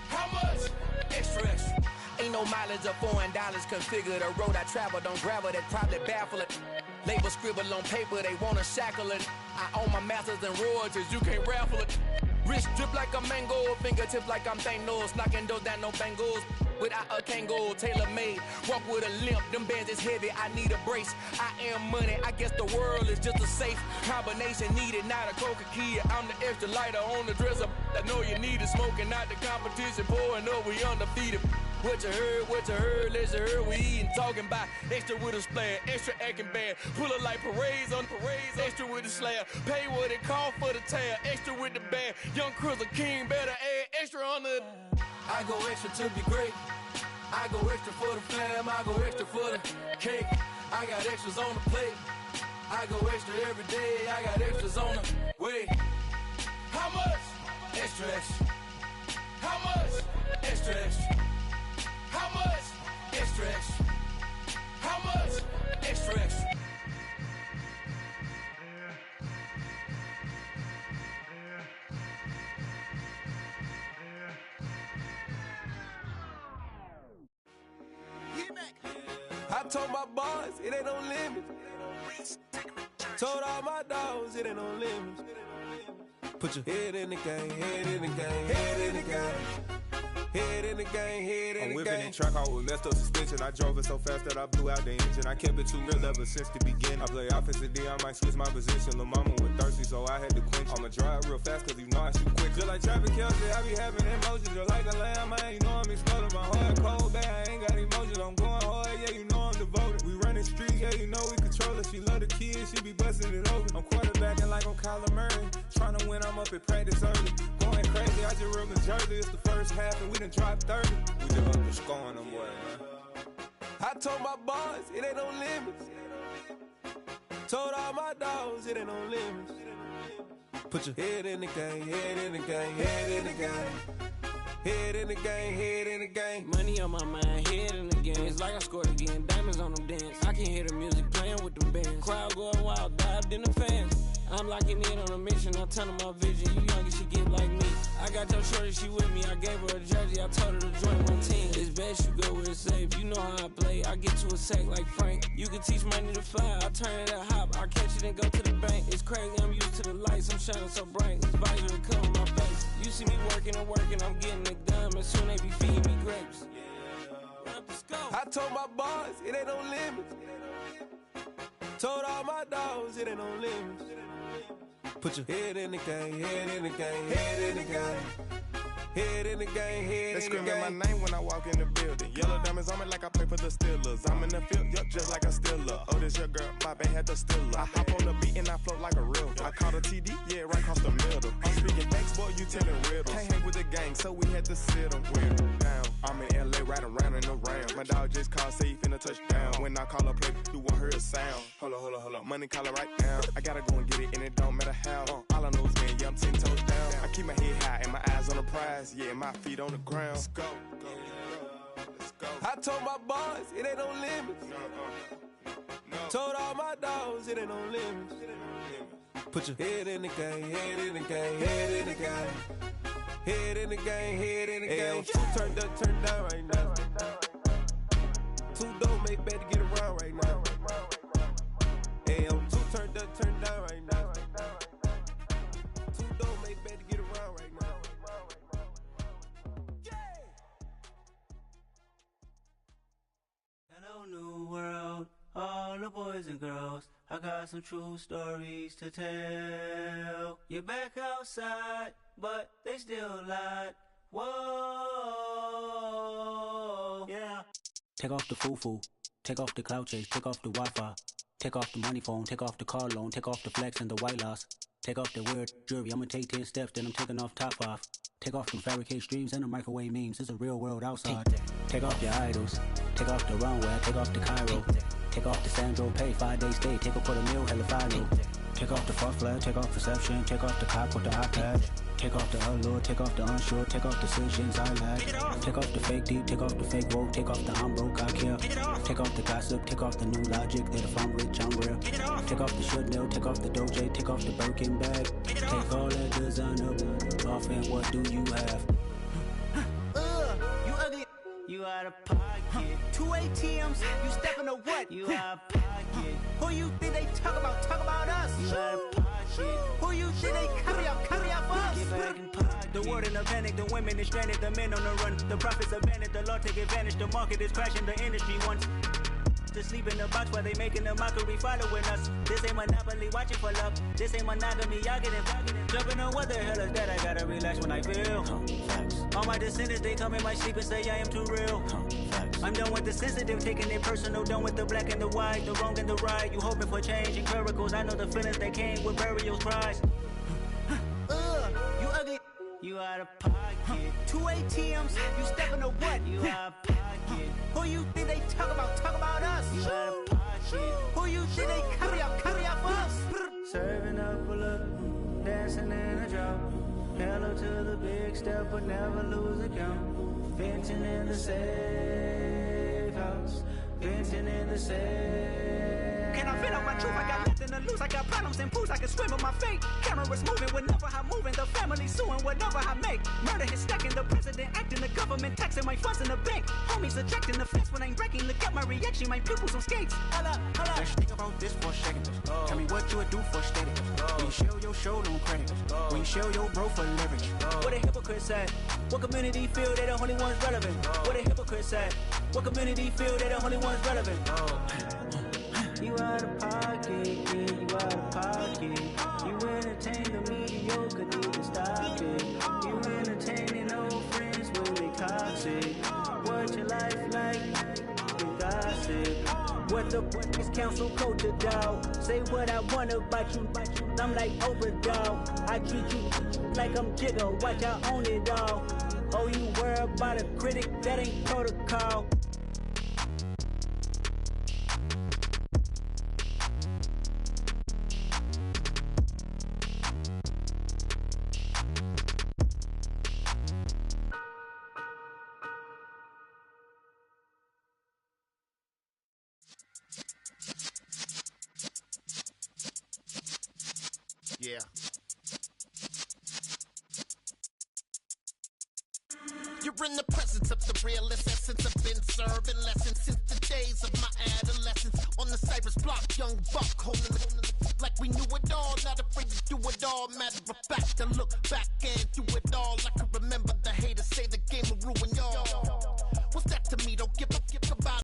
How much? Extra, extra. Ain't no mileage of $4 configure the road I travel. Don't gravel that probably baffle it. Label scribble on paper, they wanna shackle it. I own my masters and royalties, you can't raffle it. Wrist drip like a mango, fingertips like I'm Thanos. Knocking those down, no bangles. Without a Kango, tailor-made. Walk with a limp, them bands is heavy, I need a brace. I am money, I guess the world is just a safe combination needed, not a coca-key. I'm the extra lighter on the dresser. I know you need it, smoking out the competition, pouring up, we undefeated. What you heard, let's heard, we eating, talking about extra with a splash, extra acting bad. Pull it like parades on parades, extra with the slab. Pay what it cost for the tab, extra with the bag. Young Cruiser King, better add extra on the. I go extra to be great. I go extra for the fam, I go extra for the cake. I got extras on the plate. I go extra every day, I got extras on the way. How much? Extra, extra. How much? Extra, extra. How much? Extra, extra. How much? Extra, extra. I told my boys, it ain't no limits. Told all my dogs, it ain't no limits. Put your head in the game, head in the game, head in the game. Head in the game, head in the game. I'm whipping and track out with messed up suspension. I drove it so fast that I blew out the engine. I kept it too real ever since the beginning. I play offensive D, I might switch my position. Lil' mama was thirsty, so I had to quench. I'ma drive real fast, cause you know I shoot quick. Just like Travis Kelce, I be having emotions. Just like a lamb, man, you know I'm exploding. My heart cold, bad, I ain't got emotions. I'm going hard, yeah, you know I'm devoted. We running street, yeah, you know we control it. She love the kids, she be busting it open. I'm quarterbacking like I'm Kyler Murray. Trying to win, I'm up at practice early. Going crazy, I just rub in Jersey. It's the first half and we done dropped 30. We just up and scoring them boys, man. I told my boys, it ain't no limits. Told all my dogs, it ain't no limits. Put your head in the game, head in the game, head in the game. Head in the game, head in the game. Money on my mind, head in the game. It's like I scored again, diamonds on them dance. I can hear the music playing with them bands. Crowd going wild, dived in the fans. I'm locking in on a mission, I'm telling my vision. You young, you should get like me. I got your shorty, she with me. I gave her a jersey, I told her to join my team. It's best you go where it's safe. You know how I play, I get to a sack like Frank. You can teach money to fly, I turn it up hop. I catch it and go to the bank. It's crazy, I'm used to the lights, I'm shining so bright. This visor to cover my face. You see me working and working, I'm getting it done. And soon they be feeding me grapes. I told my boys, it ain't no limits. Told all my dogs, it ain't no limits. Put your head in the game, head in the game, head in the game. Head in the game, head They in the game. screaming my name when I walk in the building. Yellow diamonds on me like I play for the Steelers. I'm in the field, yup, just like a Steeler. Oh, this your girl, my band had the Steeler. I hop on the beat and I float like a river. I caught a TD, yeah, right across the middle. I'm speaking facts, boy, you telling riddles. Can't hang with the gang, so we had to sit them down. I'm in LA, riding round and around. My dog just called, say he finna touch down. When I call a play, you won't hear a sound. Hold up, money call it right now. I gotta go and get it, and it don't matter how. All I know is, man, yeah, I'm 10 toes down. I keep my head high and my eyes on the prize. Yeah, my feet on the ground. Let's go. I told my boys, it ain't no limits. Told all my dogs, it ain't no limits. Put your head in the game, head in the game, head in the game. Head in the game, head in the game. Two turned up, turned down right now. Two dope make better get around right now. Hey, I'm two turned up, turned down right now. Two dope make better get around right now. Hello, new world, all the boys and girls. I got some true stories to tell. You're back outside, but they still lied. Whoa, yeah. Take off the foo-foo, take off the cloud chase, take off the Wi-Fi, take off the money phone, take off the car loan, take off the flex and the white loss, take off the weird jewelry. I'ma take 10 steps, then I'm taking off top 5. Take off them fabricate streams and the microwave memes. It's a real world outside. Take off your idols, take off the runway, take off the Cairo, take off the Sandro Pay, 5-day stay, take off for the meal, hella final. Take off the fuck flag, take off perception, take off the cop with the iPad. Take off the allure, take off the unsure, take off decisions I lack. Take off the fake deep, take off the fake woke, take off the I'm broke, I care. Take off the gossip, take off the new logic that if I'm rich, I'm real. Take off the should know, take off the Doja, take off the Birkin bag. Take all that designer off and what do you have? You ugly. You out of pocket. 2 ATMs, you stepping to what? You out of pocket. Who you think they talk about? Talk about us. You out of pocket. Who you think they carry up us? Get back in pocket. The world in a panic, the women is stranded, the men on the run. The profits abandoned, the law take advantage, the market is crashing, the industry wants to sleep in the box while they making a mockery following us. This ain't Monopoly, watching for love. This ain't monogamy, y'all getting jumping on what the hell is that? I gotta relax when I feel. All my descendants, they come in my sleep and say I am too real. I'm done with the sensitive, taking it personal. Done with the black and the white, the wrong and the right. You hoping for change and miracles. I know the feelings that came with burial cries. You ugly. You out of pocket. 2 ATMs, you stepping to what? You out of pocket. Who you think they talk about? Talk about us. You out of pocket. Who you think they carry up us? Serving up a look, dancing in a drop. Hello to the big step, but never lose a count. Venting in the safe house. Venting in the safe. Can I fit out my truth? I got nothing to lose. I got problems and fools. I can swim with my fate. Cameras moving whenever I'm moving. The family suing whatever I make. Murder is stacking. The president acting. The government taxing my funds in the bank. Homies ejecting the fence when I'm breaking. Look at my reaction. My pupils on skates. Hold up. Let's think about this for a second. Tell me what you would do for status. When you show your show, no credit. When you show your bro for leverage. What a hypocrite said. What community feel they the only ones relevant? What a hypocrite said. What community feel they the only ones relevant? You out of pocket, yeah, you out of pocket. You entertain the mediocre, need to stop it. You entertaining old friends when they toxic. What your life like? You gossip. What the is council culture, dog? Say what I want about you. I'm like overdog. I treat you like I'm Jigga. Watch I own it all. Oh, you worry about a critic? That ain't protocol. Yeah. You're in the presence of the realest essence. I've been serving lessons since the days of my adolescence. On the Cypress block, young buck holding it like we knew it all. Not afraid to do it all. Matter of fact, I look back and